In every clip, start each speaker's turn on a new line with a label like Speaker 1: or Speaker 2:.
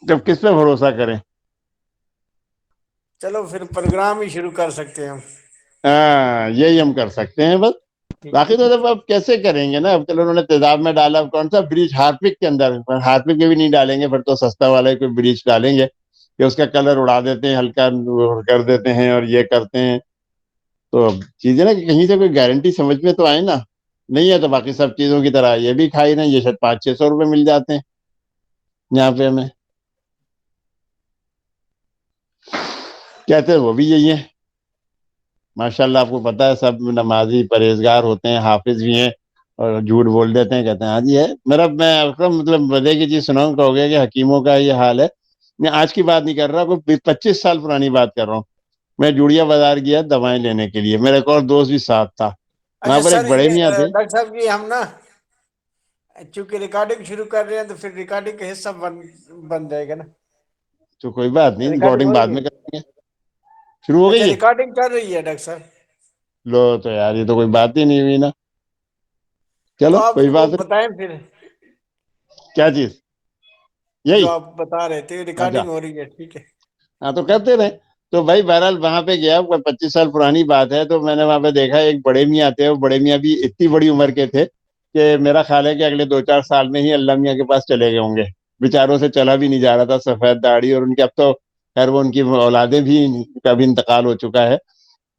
Speaker 1: جب کس پہ بھروسہ کریں؟
Speaker 2: چلو پھر پروگرام ہی شروع کر سکتے ہیں ہم.
Speaker 1: ہاں یہی ہم کر سکتے ہیں بس. باقی تو جب اب کیسے کریں گے نا. اب چلو انہوں نے تیزاب میں ڈالا, کون سا بریج ہارپک کے اندر, ہارپک کے بھی نہیں ڈالیں گے, پھر تو سستا والا کوئی بریج ڈالیں گے کہ اس کا کلر اڑا دیتے ہیں, ہلکا کر دیتے ہیں اور یہ کرتے ہیں. تو اب چیزیں نا کہ کہیں سے کوئی گارنٹی سمجھ میں تو آئے نا. نہیں ہے تو باقی سب چیزوں کی طرح یہ بھی کھائی نا, یہ شاید 500-600 روپے مل جاتے ہیں یہاں پہ ہمیں. کہتے ہیں وہ بھی یہی ہے ماشاء اللہ. آپ کو پتا ہے سب نمازی پرہیزگار ہوتے ہیں, حافظ بھی ہیں, اور جھوٹ بول دیتے ہیں, کہتے ہیں ہاں جی ہے. میرا میں مطلب مزے کی چیز سناؤں, کہ ہو گیا کہ حکیموں کا یہ حال ہے. میں آج کی بات نہیں کر رہا, کوئی 25 سال پرانی بات کر رہا ہوں. میں جوڑیا بازار گیا دوائیں لینے کے لیے, میرا ایک اور دوست بھی ساتھ تھا. وہاں
Speaker 2: اچھا
Speaker 1: پر
Speaker 2: سر,
Speaker 1: ایک بڑے
Speaker 2: یہ
Speaker 1: میاں تھے.
Speaker 2: ڈاکٹر صاحب کی ہم نا چونکہ ریکارڈنگ شروع کر رہے ہیں تو پھر ریکارڈنگ کا حصہ بن جائے گا نا.
Speaker 1: تو کوئی بات نہیں,
Speaker 2: ریکارڈنگ
Speaker 1: ریکارڈنگ
Speaker 2: ہو
Speaker 1: بعد
Speaker 2: رہی ہے.
Speaker 1: میں کریں گے. شروع ہو
Speaker 2: اچھا
Speaker 1: گئی ہے.
Speaker 2: ریکارڈنگ کر رہی ہے ڈاکٹر صاحب.
Speaker 1: لو تو یار, یہ تو کوئی بات ہی نہیں ہوئی نا.
Speaker 2: تو
Speaker 1: چلو
Speaker 2: آپ
Speaker 1: کوئی
Speaker 2: وہ
Speaker 1: بات نہیں.
Speaker 2: بتائیں پھر,
Speaker 1: کیا چیز؟
Speaker 2: جو
Speaker 1: یہی.
Speaker 2: آپ بتا رہے تھے
Speaker 1: اچھا
Speaker 2: ریکارڈنگ ہو رہی ہے, ٹھیک ہے.
Speaker 1: ہاں تو کرتے رہے. تو بھائی بہرحال وہاں پہ گیا, 25 سال پرانی بات ہے. تو میں نے وہاں پہ دیکھا ایک بڑے میاں تھے. وہ بڑے میاں بھی اتنی بڑی عمر کے تھے کہ میرا خیال ہے کہ اگلے 2-4 سال میں ہی اللہ میاں کے پاس چلے گئے ہوں گے. بیچاروں سے چلا بھی نہیں جا رہا تھا, سفید داڑھی, اور ان کے اب تو خیر وہ ان کی اولادیں بھی, کا بھی انتقال ہو چکا ہے.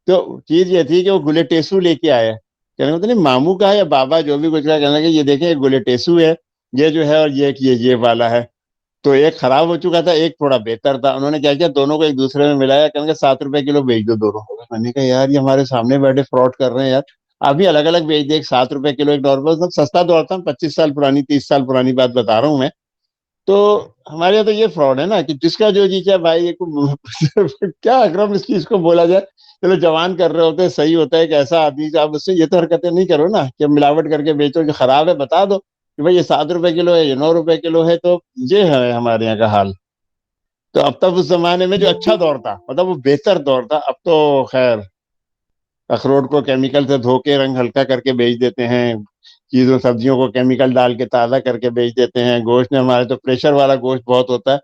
Speaker 1: تو چیز یہ تھی کہ وہ گلے ٹیسو لے کے آئے. کہنے کو نہیں ماموں کا ہے یا بابا جو بھی کچھ کا, کہنا کہ یہ دیکھیں یہ گلے ٹیسو ہے, یہ جو ہے, اور یہ والا ہے. تو ایک خراب ہو چکا تھا, ایک تھوڑا بہتر تھا. انہوں نے کیا کیا, دونوں کو ایک دوسرے میں ملایا, کہیں گے 7 روپے کلو بیچ دو دونوں. میں نے کہا یار یہ ہمارے سامنے بیٹھے فراڈ کر رہے ہیں یار. ابھی الگ الگ بیچ دے, ایک 7 روپے کلو, ایک نارمل سستا دورتا ہوں. 25 سال پرانی, 30 سال پرانی بات بتا رہا ہوں میں. تو ہمارے یہاں تو یہ فراڈ ہے نا کہ جس کا جو جی چاہے بھائی, کیا اکرم اس چیز کو بولا جائے. چلو جوان کر رہے ہوتے ہیں, صحیح ہوتا ہے کہ ایسا آدمی, آپ اس سے یہ تو حرکتیں نہیں کرو نا کہ ملاوٹ کر کے بیچو. جو خراب ہے بتا دو کہ بھائی یہ 7 روپے کلو ہے, یہ 9 روپے کلو ہے. تو یہ ہے ہمارے یہاں کا حال. تو اب تک اس زمانے میں جو اچھا دور تھا, مطلب وہ بہتر دور تھا. اب تو خیر اخروٹ کو کیمیکل سے دھو کے رنگ ہلکا کر کے بیچ دیتے ہیں, چیزوں سبزیوں کو کیمیکل ڈال کے تازہ کر کے بیچ دیتے ہیں. گوشت میں ہمارے تو پریشر والا گوشت بہت ہوتا ہے.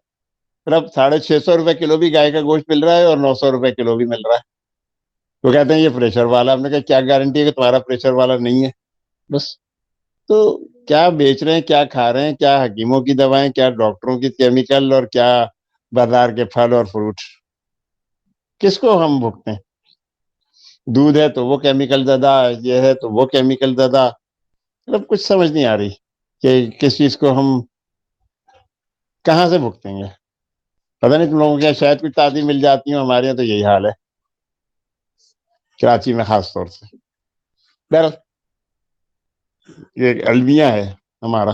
Speaker 1: پھر اب 650 روپے کلو بھی گائے کا گوشت مل رہا ہے, اور 900 روپے کلو بھی مل رہا ہے. وہ کہتے ہیں یہ پریشر والا. ہم نے کہا کیا گارنٹی ہے کہ تمہارا پریشر والا نہیں ہے. بس. تو کیا بیچ رہے ہیں, کیا کھا رہے ہیں, کیا حکیموں کی دوائیں, کیا ڈاکٹروں کی کیمیکل, اور کیا بازار کے پھل اور فروٹ, کس کو ہم بھگتے ہیں. دودھ ہے تو وہ کیمیکل زدہ, یہ ہے تو وہ کیمیکل زدہ. مطلب کچھ سمجھ نہیں آ رہی کہ کس چیز کو ہم کہاں سے بھگتیں گے. پتا نہیں تم لوگوں کے یہاں شاید کچھ تعدی مل جاتی ہوں, ہمارے یہاں تو یہی حال ہے کراچی میں خاص طور سے. بہرحال یہ المیہ ہے ہمارا.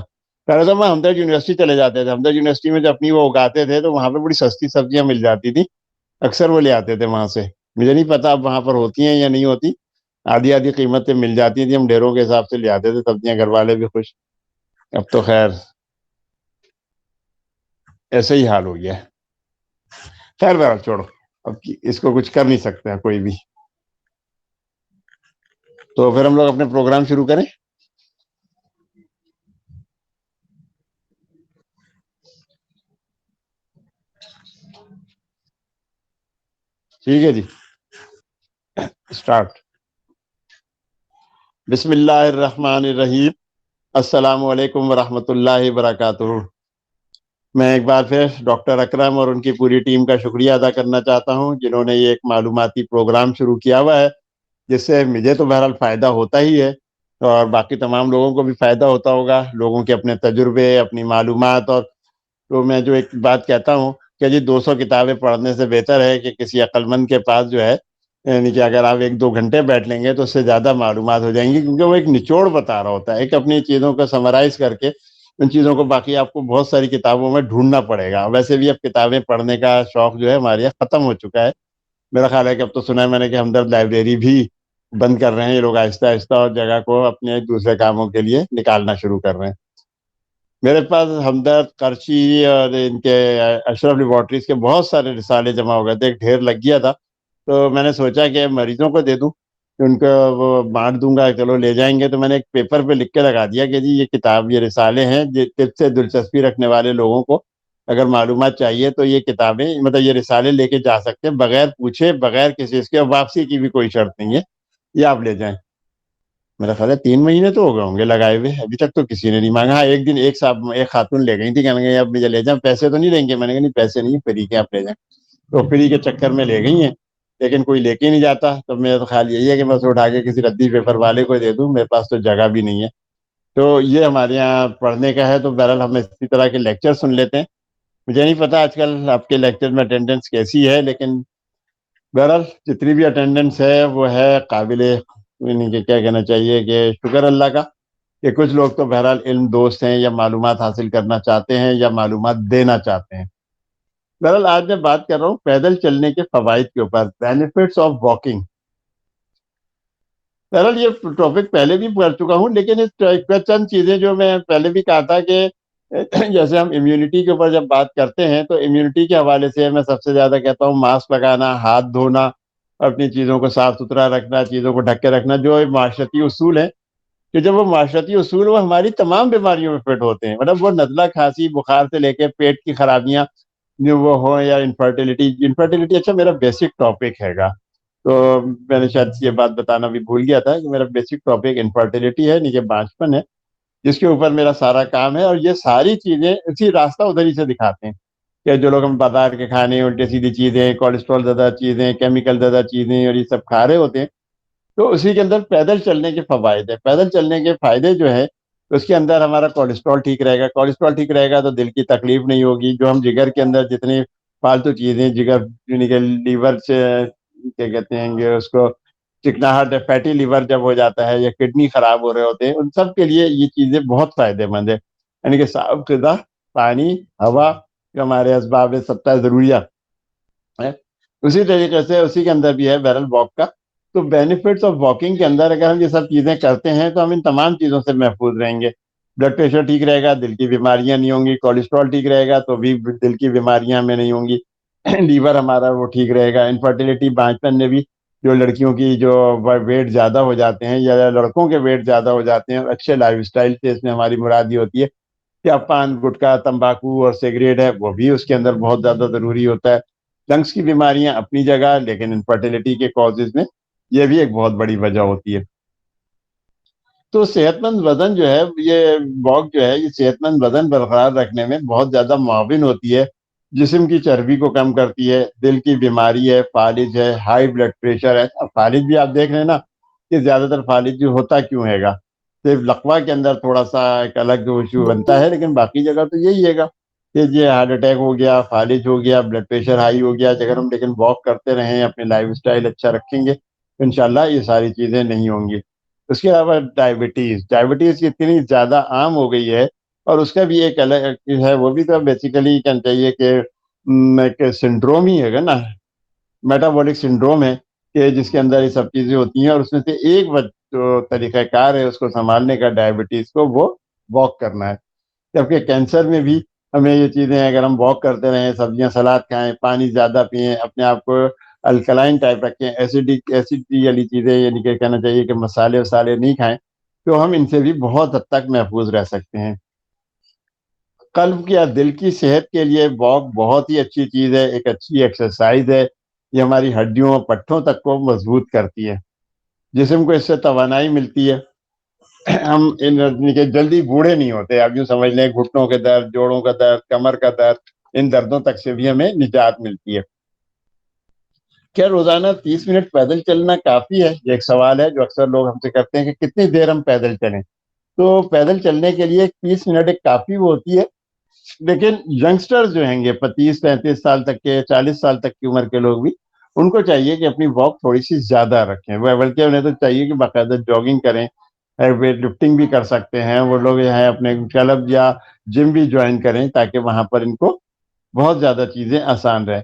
Speaker 1: پہلے تو ہم ہمدرد یونیورسٹی چلے جاتے تھے. ہمدرد یونیورسٹی میں جو اپنی وہ اگاتے تھے, تو وہاں پہ بڑی سستی سبزیاں مل جاتی تھی. اکثر وہ لے آتے تھے وہاں سے. مجھے نہیں پتا اب وہاں پر ہوتی ہیں یا نہیں ہوتی, آدھی آدھی قیمتیں مل جاتی تھی. ہم ڈھیروں کے حساب سے لے آتے تھے سبزیاں, گھر والے بھی خوش. اب تو خیر ایسے ہی حال ہو گیا ہے. خیر بہرحال چھوڑو, اب اس کو کچھ کر نہیں سکتے ہیں کوئی بھی. تو پھر ہم لوگ اپنے پروگرام شروع کریں. ٹھیک ہے جی, اسٹارٹ. بسم اللہ الرحمن الرحیم. السلام علیکم ورحمۃ اللہ وبرکاتہ. میں ایک بار پھر ڈاکٹر اکرم اور ان کی پوری ٹیم کا شکریہ ادا کرنا چاہتا ہوں, جنہوں نے یہ ایک معلوماتی پروگرام شروع کیا ہوا ہے, جس سے مجھے تو بہرحال فائدہ ہوتا ہی ہے, اور باقی تمام لوگوں کو بھی فائدہ ہوتا ہوگا. لوگوں کے اپنے تجربے, اپنی معلومات. اور تو میں جو ایک بات کہتا ہوں کہ جی 200 کتابیں پڑھنے سے بہتر ہے کہ کسی عقل مند کے پاس جو ہے, یعنی کہ اگر آپ 1-2 گھنٹے بیٹھ لیں گے تو اس سے زیادہ معلومات ہو جائیں گی, کیونکہ وہ ایک نچوڑ بتا رہا ہوتا ہے, ایک اپنی چیزوں کو سمرائز کر کے. ان چیزوں کو باقی آپ کو بہت ساری کتابوں میں ڈھونڈنا پڑے گا. ویسے بھی اب کتابیں پڑھنے کا شوق جو ہے ہمارے یہاں ختم ہو چکا ہے. میرا خیال ہے کہ اب تو سنا ہے میں نے کہ ہمدرد لائبریری بھی بند کر رہے ہیں یہ لوگ آہستہ آہستہ, اور جگہ کو اپنے دوسرے کاموں کے لیے نکالنا شروع کر رہے ہیں. میرے پاس ہمدرد, کرچی اور ان کے اشرف لیبارٹریز کے بہت سارے رسالے جمع ہو گئے تھے, ایک ڈھیر لگ گیا تھا. تو میں نے سوچا کہ مریضوں کو دے دوں, ان کو وہ بانٹ دوں گا, چلو لے جائیں گے. تو میں نے ایک پیپر پہ لکھ کے لگا دیا کہ جی یہ کتاب, یہ رسالے ہیں طب سے دلچسپی رکھنے والے لوگوں کو اگر معلومات چاہیے تو یہ کتابیں مطلب یہ رسالے لے کے جا سکتے ہیں بغیر پوچھے بغیر کسی اس کے، واپسی کی بھی کوئی شرط نہیں ہے، یہ آپ لے جائیں۔ میرا خیال ہے 3 مہینے تو ہو گئے ہوں گے لگائے ہوئے، ابھی تک تو کسی نے نہیں مانگا۔ ہاں ایک دن ایک خاتون لے گئی تھی، کہنے لگی اب مجھے لے جائیں، پیسے تو نہیں دیں گے؟ میں نے کہا نہیں پیسے نہیں، فری کے آپ لے جائیں۔ تو فری کے چکر میں لے گئی ہیں، لیکن کوئی لے کے نہیں جاتا، تو میرا تو خیال یہی ہے کہ میں اسے اٹھا کے کسی ردی پیپر والے کو دے دوں، میرے پاس تو جگہ بھی نہیں ہے۔ تو یہ ہمارے یہاں پڑھنے کا ہے۔ تو بہرحال ہم اسی طرح کے لیکچر سن لیتے ہیں۔ مجھے نہیں پتا آج کل آپ کے لیکچر میں اٹینڈنس کیسی ہے، لیکن بہرحال جتنی بھی اٹینڈنس ہے وہ ہے قابل، یعنی کہ کیا کہنا چاہیے کہ شکر اللہ کا کہ کچھ لوگ تو بہرحال علم دوست ہیں یا معلومات حاصل کرنا چاہتے ہیں یا معلومات دینا چاہتے ہیں۔ بہرحال آج میں بات کر رہا ہوں پیدل چلنے کے فوائد کے اوپر، بینیفٹس آف واکنگ۔ بہرحال یہ ٹاپک پہلے بھی پڑھ چکا ہوں، لیکن اس چند چیزیں جو میں پہلے بھی کہا تھا کہ جیسے ہم امیونٹی کے اوپر جب بات کرتے ہیں تو امیونٹی کے حوالے سے میں سب سے زیادہ کہتا ہوں ماسک لگانا، ہاتھ دھونا، اپنی چیزوں کو صاف ستھرا رکھنا، چیزوں کو ڈھک کے رکھنا، جو معاشرتی اصول ہیں کہ جب وہ معاشرتی اصول وہ ہماری تمام بیماریوں میں فٹ ہوتے ہیں، مطلب وہ نزلہ کھانسی بخار سے لے کے پیٹ کی خرابیاں جو وہ ہوں یا انفرٹیلٹی اچھا میرا بیسک ٹاپک ہے گا، تو میں نے شاید یہ بات بتانا بھی بھول گیا تھا کہ میرا بیسک ٹاپک انفرٹیلٹی ہے، نیچے بانجپن ہے، جس کے اوپر میرا سارا کام ہے۔ اور یہ ساری چیزیں اسی راستہ ادھر ہی سے دکھاتے ہیں کہ جو لوگ ہم بازار کے کھانے الٹے سیدھی چیزیں، کولیسٹرول زیادہ چیزیں، کیمیکل زیادہ چیزیں اور یہ سب کھا رہے ہوتے ہیں، تو اسی کے اندر پیدل چلنے کے فوائد ہے۔ پیدل چلنے کے فائدے جو ہے اس کے اندر ہمارا کولیسٹرول ٹھیک رہے گا، کولیسٹرول ٹھیک رہے گا تو دل کی تکلیف نہیں ہوگی، جو ہم جگر کے اندر جتنی فالتو چیزیں جگر یعنی کہ لیور سے کیا کہتے ہیں کہ اس کو چکناہٹ فیٹی لیور جب ہو جاتا ہے یا کڈنی خراب ہو رہے ہوتے ہیں، ان سب کے لیے یہ چیزیں بہت فائدے مند ہے، یعنی کہ صاف غذا، پانی، ہوا جو ہمارے اسباب ستہ ضروریات ہے، اسی طریقے سے اسی کے اندر بھی ہے بیرل واک کا۔ تو بینیفٹس آف واکنگ کے اندر اگر ہم یہ سب چیزیں کرتے ہیں تو ہم ان تمام چیزوں سے محفوظ رہیں گے۔ بلڈ پریشر ٹھیک رہے گا، دل کی بیماریاں نہیں ہوں گی، کولیسٹرول ٹھیک رہے گا تو بھی دل کی بیماریاں ہمیں نہیں ہوں گی، لیور ہمارا وہ ٹھیک رہے گا۔ انفرٹیلٹی بانجپن میں بھی جو لڑکیوں کی جو ویٹ زیادہ ہو جاتے ہیں یا لڑکوں کے ویٹ زیادہ ہو جاتے ہیں، اچھے لائف اسٹائل سے اس میں ہماری مراد یہ ہوتی ہے کہ اب پان گٹکا تمباکو اور سگریٹ ہے وہ بھی اس کے اندر بہت زیادہ ضروری ہوتا ہے۔ لنگس کی بیماریاں اپنی جگہ، لیکن انفرٹیلٹی کے کازز میں یہ بھی ایک بہت بڑی وجہ ہوتی ہے۔ تو صحت مند وزن جو ہے یہ واک جو ہے یہ صحت مند وزن برقرار رکھنے میں بہت زیادہ معاون ہوتی ہے، جسم کی چربی کو کم کرتی ہے، دل کی بیماری ہے، فالج ہے، ہائی بلڈ پریشر ہے۔ فالج بھی آپ دیکھ رہے ہیں نا کہ زیادہ تر فالج جو ہوتا کیوں ہے گا، صرف لقوا کے اندر تھوڑا سا ایک الگ ایشو بنتا ہے، لیکن باقی جگہ تو یہی ہے گا کہ یہ ہارٹ اٹیک ہو گیا، فالج ہو گیا، بلڈ پریشر ہائی ہو گیا، اگر ہم لیکن واک کرتے رہیں، اپنے لائف اسٹائل اچھا رکھیں گے تو انشاءاللہ یہ ساری چیزیں نہیں ہوں گی۔ اس کے علاوہ ڈائبٹیز اتنی زیادہ عام ہو گئی ہے، اور اس کا بھی ایک الگ ہے، وہ بھی تو بیسیکلی کہنا چاہیے کہ ایک سنڈروم ہی ہے گا نا، میٹابولک سنڈروم ہے کہ جس کے اندر یہ سب چیزیں ہوتی ہیں، اور اس میں سے ایک جو طریقہ کار ہے اس کو سنبھالنے کا ڈائبٹیز کو، وہ واک کرنا ہے۔ جبکہ کینسر میں بھی ہمیں یہ چیزیں اگر ہم واک کرتے رہیں، سبزیاں سلاد کھائیں، پانی زیادہ پئیں، اپنے آپ کو الکلائن ٹائپ رکھیں، ایسیڈی والی چیزیں یعنی کہ کہنا چاہیے کہ مسالے وسالے نہیں کھائیں، تو ہم ان سے بھی بہت حد تک محفوظ رہ سکتے ہیں۔ قلب کی یا دل کی صحت کے لیے واک بہت ہی اچھی چیز ہے، ایک اچھی ایکسرسائز ہے، یہ ہماری ہڈیوں اور پٹھوں تک کو مضبوط کرتی ہے، جسم کو اس سے توانائی ملتی ہے، ہم جلدی بوڑھے نہیں ہوتے، آپ یوں سمجھ لیں گھٹنوں کے درد، جوڑوں کا درد، کمر کا درد، ان دردوں تک سے بھی ہمیں نجات ملتی ہے۔ کیا روزانہ 30 منٹ پیدل چلنا کافی ہے؟ یہ ایک سوال ہے جو اکثر لوگ ہم سے کرتے ہیں کہ کتنی دیر ہم پیدل چلیں۔ تو پیدل چلنے کے لیے 30 منٹ ایک کافی وہ ہوتی ہے، لیکن ینگسٹر جو ہیں گے 35-35 سال تک کے، 40 سال تک کی عمر کے لوگ بھی، ان کو چاہیے کہ اپنی واک تھوڑی سی زیادہ رکھیں، وہ بلکہ انہیں تو چاہیے کہ باقاعدہ جاگنگ کریں، ویٹ لفٹنگ بھی کر سکتے ہیں وہ لوگ، یہ ہیں اپنے کلب یا جم بھی جوائن کریں تاکہ وہاں پر ان کو بہت زیادہ چیزیں آسان رہیں۔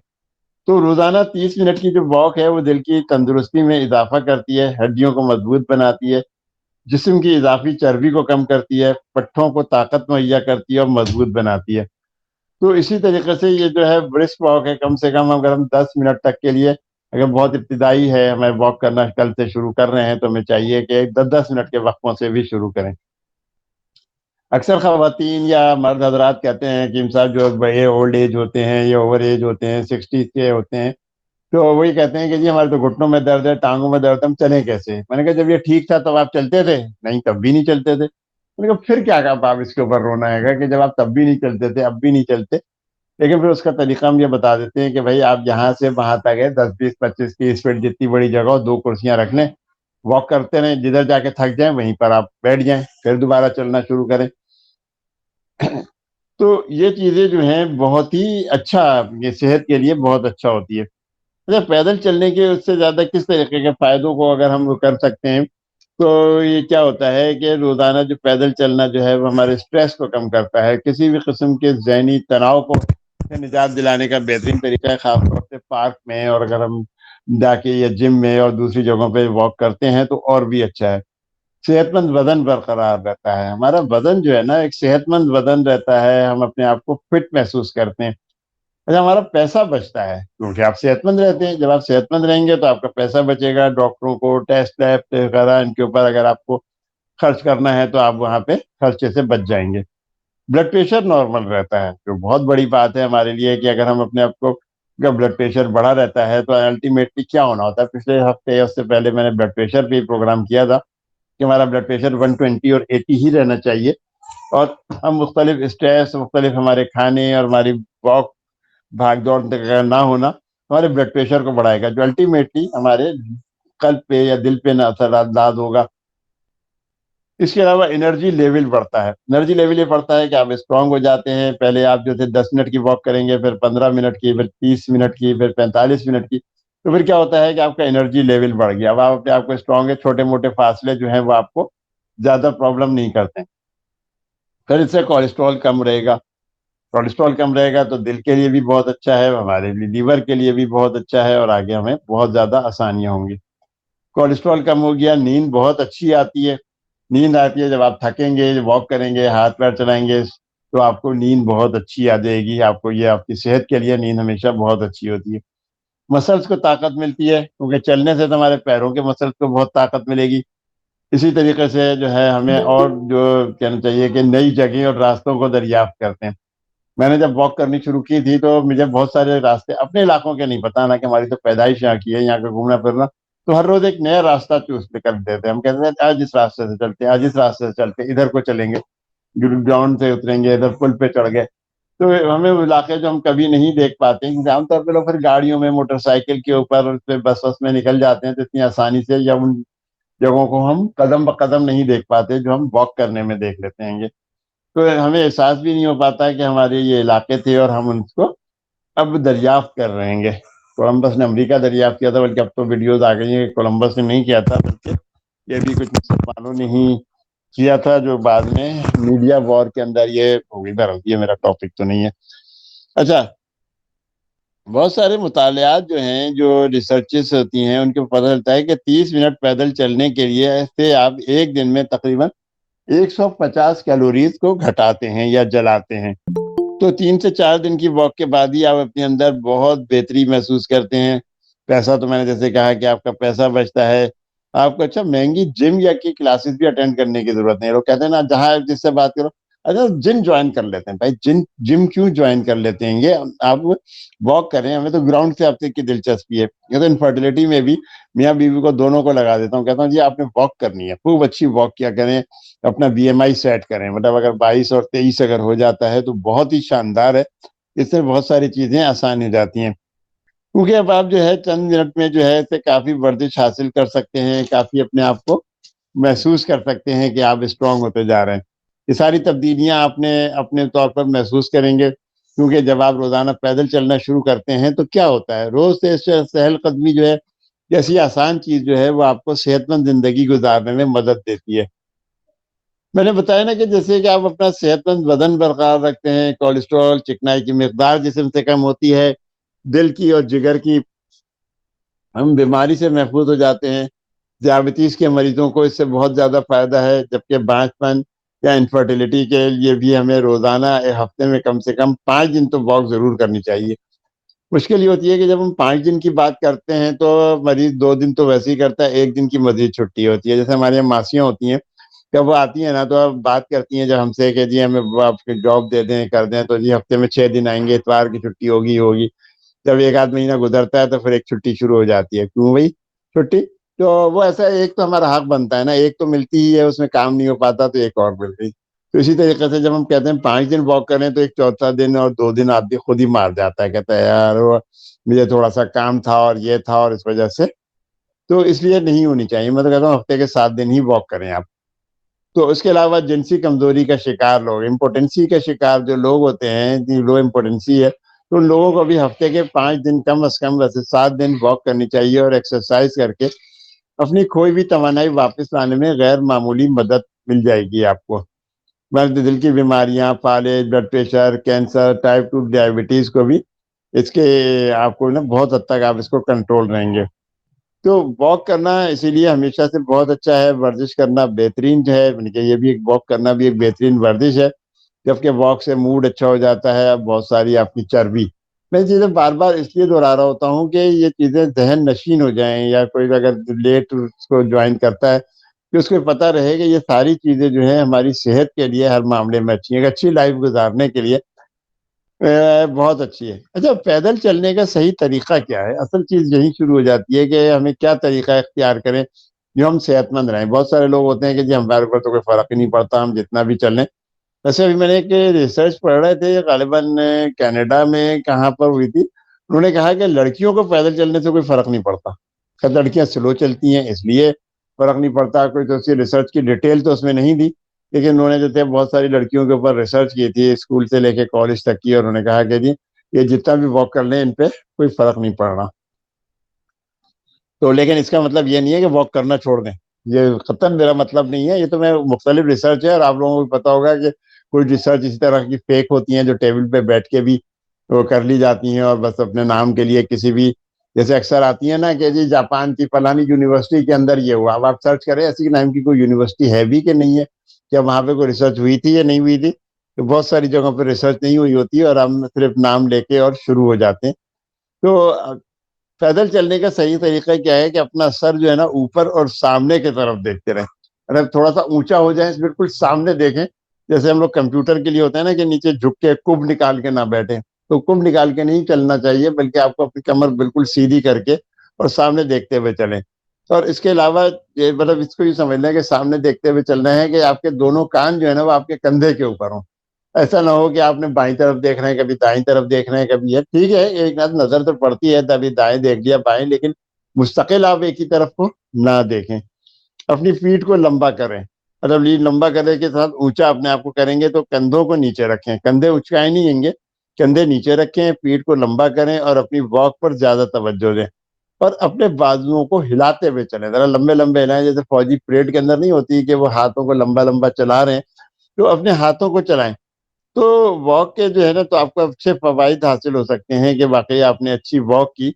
Speaker 1: تو روزانہ 30 منٹ کی جو واک ہے وہ دل کی تندرستی میں اضافہ کرتی ہے، ہڈیوں کو مضبوط بناتی ہے، جسم کی اضافی چربی کو کم کرتی ہے، پٹھوں کو طاقت مہیا کرتی ہے اور مضبوط بناتی ہے۔ تو اسی طریقے سے یہ جو ہے برسک واک ہے، کم سے کم اگر ہم 10 منٹ تک کے لیے، اگر بہت ابتدائی ہے ہمیں واک کرنا کل سے شروع کر رہے ہیں تو ہمیں چاہیے کہ 10-10 منٹ کے وقفوں سے بھی شروع کریں۔ اکثر خواتین یا مرد حضرات کہتے ہیں کہ صاحب جو بڑے اولڈ ایج ہوتے ہیں یا اوور ایج ہوتے ہیں 60 کے ہوتے ہیں تو وہی کہتے ہیں کہ جی ہمارے تو گھٹنوں میں درد ہے ٹانگوں میں درد ہے ہم چلیں کیسے. میں نے کہا جب یہ ٹھیک تھا تب آپ چلتے تھے؟ نہیں تب بھی نہیں چلتے تھے. میں نے کہا پھر کیا آپ اس کے اوپر رونا ہے کہ جب آپ تب بھی نہیں چلتے تھے اب بھی نہیں چلتے. لیکن پھر اس کا طریقہ ہم یہ بتا دیتے ہیں کہ بھائی آپ یہاں سے وہاں تک ہے 10 20 25 30 فٹ جتنی بڑی جگہ ہو 2 کرسیاں رکھ لیں واک کرتے رہیں جدھر جا کے تھک جائیں وہیں پر آپ بیٹھ جائیں پھر دوبارہ چلنا شروع کریں. تو یہ چیزیں جو ہیں بہت ہی اچھا یہ صحت کے لیے بہت اچھا ہوتی ہے. اچھا پیدل چلنے کے اس سے زیادہ کس طریقے کے فائدوں کو اگر ہم کر سکتے ہیں تو یہ کیا ہوتا ہے کہ روزانہ جو پیدل چلنا جو ہے وہ ہمارے اسٹریس کو کم کرتا ہے. کسی بھی قسم کے ذہنی تناؤ کو نجات دلانے کا بہترین طریقہ ہے خاص طور سے پارک میں اور اگر ہم جا کے یا جم میں اور دوسری جگہوں پہ واک کرتے ہیں تو اور بھی اچھا ہے. صحت مند بدن برقرار رہتا ہے. ہمارا بدن جو ہے نا ایک صحت مند بدن رہتا ہے. ہم اپنے آپ کو فٹ محسوس کرتے ہیں. اچھا ہمارا پیسہ بچتا ہے کیونکہ آپ صحت مند رہتے ہیں. جب آپ صحت مند رہیں گے تو آپ کا پیسہ بچے گا. ڈاکٹروں کو ٹیسٹ لیب وغیرہ ان کے اوپر اگر آپ کو خرچ کرنا ہے تو آپ وہاں پہ خرچے سے بچ جائیں گے. بلڈ پریشر نارمل رہتا ہے جو بہت بڑی بات ہے ہمارے لیے کہ اگر ہم اپنے آپ کو کا بلڈ پریشر بڑھا رہتا ہے تو الٹیمیٹلی کیا ہونا ہوتا ہے. پچھلے ہفتے اس سے پہلے میں نے بلڈ پریشر پہ پروگرام کیا تھا کہ ہمارا بلڈ پریشر 120 اور 80 ہی رہنا چاہیے اور ہم مختلف اسٹریس مختلف ہمارے کھانے اور ہماری واک بھاگ دوڑ نہ ہونا ہمارے بلڈ پریشر کو بڑھائے گا جو الٹیمیٹلی ہمارے قلب پہ یا دل پہ نہ اثر انداز ہوگا. اس کے علاوہ انرجی لیول بڑھتا ہے. انرجی لیول یہ بڑھتا ہے کہ آپ اسٹرانگ ہو جاتے ہیں. پہلے آپ جو تھے 10 منٹ کی واک کریں گے پھر 15 منٹ کی پھر 30 منٹ کی پھر 45 منٹ کی تو پھر کیا ہوتا ہے کہ آپ کا انرجی لیول بڑھ گیا. اب آپ اپنے آپ کو اسٹرانگ ہے. چھوٹے موٹے فاصلے جو ہیں وہ آپ کو زیادہ پرابلم نہیں کرتے. پھر اس سے کولیسٹرول کم رہے گا. کولیسٹرول کم رہے گا تو دل کے لیے بھی بہت اچھا ہے. ہمارے لیور کے لیے بھی بہت اچھا ہے اور آگے ہمیں بہت زیادہ آسانیاں ہوں گی. کولیسٹرول کم ہو گیا. نیند بہت اچھی آتی ہے. نیند آتی ہے جب آپ تھکیں گے واک کریں گے ہاتھ پیر چلائیں گے تو آپ کو نیند بہت اچھی آ جائے گی. آپ کو یہ آپ کی صحت کے لیے نیند ہمیشہ بہت اچھی ہوتی ہے. مسلس کو طاقت ملتی ہے کیونکہ چلنے سے تو ہمارے پیروں کے مسلس کو بہت طاقت ملے گی. اسی طریقے سے جو ہے ہمیں اور جو کہنا چاہیے کہ نئی جگہیں اور راستوں کو دریافت کرتے ہیں. میں نے جب واک کرنی شروع کی تھی تو مجھے بہت سارے راستے اپنے علاقوں کے نہیں پتا نا کہ ہماری تو پیدائش یہاں کی ہے یہاں کا گھومنا پھرنا تو ہر روز ایک نیا راستہ چوز کر دیتے ہیں. ہم کہتے ہیں آج اس راستے سے چلتے ہیں آج اس راستے سے چلتے ہیں ادھر کو چلیں گے گراؤنڈ سے اتریں گے ادھر پل پہ چڑھ گئے. تو ہمیں وہ علاقے جو ہم کبھی نہیں دیکھ پاتے کیونکہ عام طور پہ لوگ پھر گاڑیوں میں موٹر سائیکل کے اوپر بس میں نکل جاتے ہیں تو اتنی آسانی سے یا ان جگہوں کو ہم قدم بقدم نہیں دیکھ پاتے جو ہم واک کرنے میں دیکھ لیتے ہیں گے. تو ہمیں احساس بھی نہیں ہو پاتا ہے کہ ہمارے یہ علاقے تھے اور ہم ان کو اب دریافت کر رہے ہیں گے. کولمبس نے امریکہ دریافت کیا تھا بلکہ اب تو ویڈیوز آ گئی ہیں کہ کولمبس نے نہیں کیا تھا بلکہ یہ بھی کچھ مسلمانوں نے ہی کیا تھا جو بعد میں میڈیا وار کے اندر یہ ہو گئی. یہ میرا ٹاپک تو نہیں ہے. اچھا بہت سارے مطالعات جو ہیں جو ریسرچز ہوتی ہیں ان کو پتہ چلتا ہے کہ 30 منٹ پیدل چلنے کے لیے سے آپ ایک دن میں تقریباً 150 کیلوریز کو گھٹاتے ہیں یا جلاتے ہیں. تو 3 سے 4 دن کی واک کے بعد ہی آپ اپنے اندر بہت بہتری محسوس کرتے ہیں. پیسہ تو میں نے جیسے کہا کہ آپ کا پیسہ بچتا ہے. آپ کو اچھا مہنگی جم یا کی کلاسز بھی اٹینڈ کرنے کی ضرورت نہیں. لوگ کہتے ہیں نا جہاں جس سے بات کرو اچھا جم جوائن کر لیتے ہیں. بھائی جم کیوں جوائن کر لیتے ہیں یہ آپ واک کریں. ہمیں تو گراؤنڈ سے آپ کی دلچسپی ہے. یہ تو انفرٹیلٹی میں بھی میاں بیوی کو دونوں کو لگا دیتا ہوں. کہتا ہوں جی آپ نے واک کرنی ہے خوب اچھی واک کیا کریں اپنا بی ایم آئی سیٹ کریں. مطلب اگر 22 اور 23 اگر ہو جاتا ہے تو بہت ہی شاندار ہے. اس سے بہت ساری چیزیں آسان ہو جاتی ہیں کیونکہ اب آپ جو ہے چند منٹ میں جو ہے اسے کافی ورزش حاصل کر سکتے ہیں. کافی اپنے آپ کو محسوس کر سکتے ہیں کہ آپ اسٹرانگ ہوتے جا رہے ہیں. یہ ساری تبدیلیاں آپ نے اپنے طور پر محسوس کریں گے کیونکہ جب آپ روزانہ پیدل چلنا شروع کرتے ہیں تو کیا ہوتا ہے روز سے سہل قدمی جو ہے جیسی آسان چیز جو ہے وہ آپ کو صحت مند زندگی گزارنے میں مدد دیتی ہے. میں نے بتایا نا کہ جیسے کہ آپ اپنا صحت مند بدن برقرار رکھتے ہیں کولیسٹرول چکنائی کی مقدار جسم سے کم ہوتی ہے دل کی اور جگر کی ہم بیماری سے محفوظ ہو جاتے ہیں. ذیابیطیز کے مریضوں کو اس سے بہت زیادہ فائدہ ہے جبکہ بانجپن یا انفرٹیلٹی کے لیے بھی ہمیں روزانہ ہفتے میں کم سے کم 5 دن تو واک ضرور کرنی چاہیے. مشکل یہ ہوتی ہے کہ جب ہم 5 دن کی بات کرتے ہیں تو مریض 2 دن تو ویسے ہی کرتا ہے 1 دن کی مزید چھٹی ہوتی ہے. جیسے ہمارے یہاں ماسیاں ہوتی ہیں جب وہ آتی ہیں نا تو اب بات کرتی ہیں جب ہم سے کہ جی ہمیں آپ جاب دے دیں کر دیں، تو جی ہفتے میں 6 دن آئیں گے، اتوار کی چھٹی ہوگی. جب ایک آدھ مہینہ گزرتا ہے تو پھر ایک چھٹی شروع ہو جاتی ہے. کیوں بھائی چھٹی؟ تو وہ ایسا ایک تو ہمارا حق بنتا ہے نا، ایک تو ملتی ہی ہے، اس میں کام نہیں ہو پاتا تو ایک اور مل گئی. تو اسی طریقے سے جب ہم کہتے ہیں 5 دن واک کریں تو ایک چوتھا دن اور 2 دن آدمی خود ہی مار جاتا ہے، کہتا ہے یار وہ مجھے تھوڑا سا کام تھا اور یہ تھا اور اس وجہ سے. تو اس لیے نہیں ہونی چاہیے. میں تو کہتا ہوں ہفتے کے 7 دن ہی واک کریں آپ. تو اس کے علاوہ جنسی کمزوری کا شکار لوگ، امپوٹنسی کا شکار جو لوگ ہوتے ہیں، لو امپوٹنسی ہے، تو ان لوگوں کو بھی ہفتے کے 5 دن کم از کم ویسے 7 دن واک کرنی چاہیے اور ایکسرسائز کر کے اپنی کھوئی ہوئی توانائی واپس لانے میں غیر معمولی مدد مل جائے گی آپ کو. دل کی بیماریاں، فالج، blood pressure, cancer, type 2 diabetes کو بھی اس کے آپ کو نا بہت حد تک آپ اس کو کنٹرول رہیں گے. تو واک کرنا اسی لیے ہمیشہ سے بہت اچھا ہے. ورزش کرنا بہترین ہے، کہ یہ بھی ایک واک کرنا بھی ایک بہترین ورزش ہے. جبکہ واک سے موڈ اچھا ہو جاتا ہے، بہت ساری آپ کی چربی. میں چیزیں بار بار اس لیے دہرا رہا ہوتا ہوں کہ یہ چیزیں ذہن نشین ہو جائیں، یا کوئی اگر لیٹ اس کو جوائن کرتا ہے کہ اس کو پتہ رہے کہ یہ ساری چیزیں جو ہیں ہماری صحت کے لیے ہر معاملے میں اچھی ہیں، ایک اچھی لائف گزارنے کے لیے بہت اچھی ہے. اچھا، پیدل چلنے کا صحیح طریقہ کیا ہے؟ اصل چیز یہی شروع ہو جاتی ہے کہ ہمیں کیا طریقہ اختیار کریں جو ہم صحت مند رہیں. بہت سارے لوگ ہوتے ہیں کہ جی ہمارے اوپر تو کوئی فرق ہی نہیں پڑتا، ہم جتنا بھی چلیں. ویسے ابھی میں نے ایک ریسرچ پڑھ رہے تھے، غالباً کینیڈا میں کہاں پر ہوئی تھی، انہوں نے کہا کہ لڑکیوں کو پیدل چلنے سے کوئی فرق نہیں پڑتا. کہ لڑکیاں سلو چلتی ہیں اس لیے فرق نہیں پڑتا. کوئی تو اسی ریسرچ کی ڈیٹیل تو اس میں نہیں دی، لیکن انہوں نے جو تھے بہت ساری لڑکیوں کے اوپر ریسرچ کی تھی، اسکول سے لے کے کالج تک کی، اور انہوں نے کہا کہ جی یہ جتنا بھی واک کر لیں ان پہ کوئی فرق نہیں پڑ رہا. تو لیکن اس کا مطلب یہ نہیں ہے کہ واک کرنا چھوڑ دیں، یہ قطعاً میرا مطلب نہیں ہے. یہ تو میں مختلف ریسرچ ہے، اور آپ لوگوں کو پتا ہوگا کہ کوئی ریسرچ اسی طرح کی فیک ہوتی ہیں جو ٹیبل پہ بیٹھ کے بھی وہ کر لی جاتی ہیں، اور بس اپنے نام کے لیے کسی بھی، جیسے اکثر آتی ہیں نا کہ جی جاپان کی فلانی یونیورسٹی کے اندر یہ ہوا. اب آپ سرچ کریں ایسی نام کی کوئی یونیورسٹی ہے بھی کہ نہیں ہے، کیا وہاں پہ کوئی ریسرچ ہوئی تھی یا نہیں ہوئی تھی. تو بہت ساری جگہوں پہ ریسرچ نہیں ہوئی ہوتی ہے، اور ہم صرف نام لے کے اور شروع ہو جاتے ہیں. تو پیدل چلنے کا صحیح طریقہ کیا ہے کہ اپنا سر جو ہے نا اوپر اور سامنے کی طرف دیکھتے رہیں. اگر تھوڑا سا اونچا ہو جائیں بالکل سامنے دیکھیں، جیسے ہم لوگ کمپیوٹر کے لیے ہوتا ہے نا کہ نیچے جھک کے کب نکال کے نہ بیٹھیں. تو کب نکال کے نہیں چلنا چاہیے، بلکہ آپ کو اپنی کمر بالکل سیدھی کر کے اور سامنے دیکھتے ہوئے چلیں. اور اس کے علاوہ یہ مطلب اس کو یہ سمجھنا ہے کہ سامنے دیکھتے ہوئے چلنا ہے کہ آپ کے دونوں کان جو ہے نا وہ آپ کے کندھے کے اوپر ہوں. ایسا نہ ہو کہ آپ نے بائیں طرف دیکھ رہے ہیں، کبھی دائیں طرف دیکھ رہے ہیں، کبھی ہے. ٹھیک ہے ایک نظر تو پڑتی ہے، تبھی دائیں دیکھ لیا بائیں، لیکن مستقل آپ ایک ہی طرف کو نہ دیکھیں. اپنی پیٹھ کو لمبا کریں، مطلب لیڈ لمبا کرنے کے ساتھ اونچا اپنے آپ کو کریں گے. تو کندھوں کو نیچے رکھیں، کندھے اونچائے نہیں ہیں گے، کندھے نیچے رکھیں، پیٹھ کو لمبا کریں اور اپنی واک پر زیادہ توجہ دیں. اور اپنے بازوؤں کو ہلاتے ہوئے چلیں، ذرا لمبے لمبے ہلائیں، جیسے فوجی پریڈ کے اندر نہیں ہوتی کہ وہ ہاتھوں کو لمبا لمبا چلا رہے ہیں. تو اپنے ہاتھوں کو چلائیں. تو واک کے جو ہے نا تو آپ کو اچھے فوائد حاصل ہو سکتے ہیں کہ واقعی آپ نے اچھی واک کی.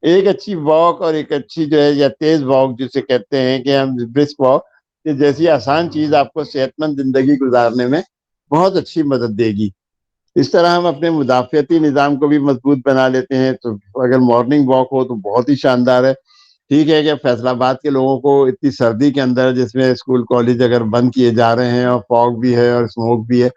Speaker 1: ایک اچھی واک اور ایک اچھی جو ہے یا تیز واک جسے کہتے ہیں کہ ہم برسک واک، یہ جیسی آسان چیز آپ کو صحت مند زندگی گزارنے میں بہت اچھی مدد دے گی. اس طرح ہم اپنے مدافعتی نظام کو بھی مضبوط بنا لیتے ہیں. تو اگر مارننگ واک ہو تو بہت ہی شاندار ہے. ٹھیک ہے کہ فیصل آباد کے لوگوں کو اتنی سردی کے اندر، جس میں اسکول کالج اگر بند کیے جا رہے ہیں اور فاگ بھی ہے اور اسموک بھی ہے،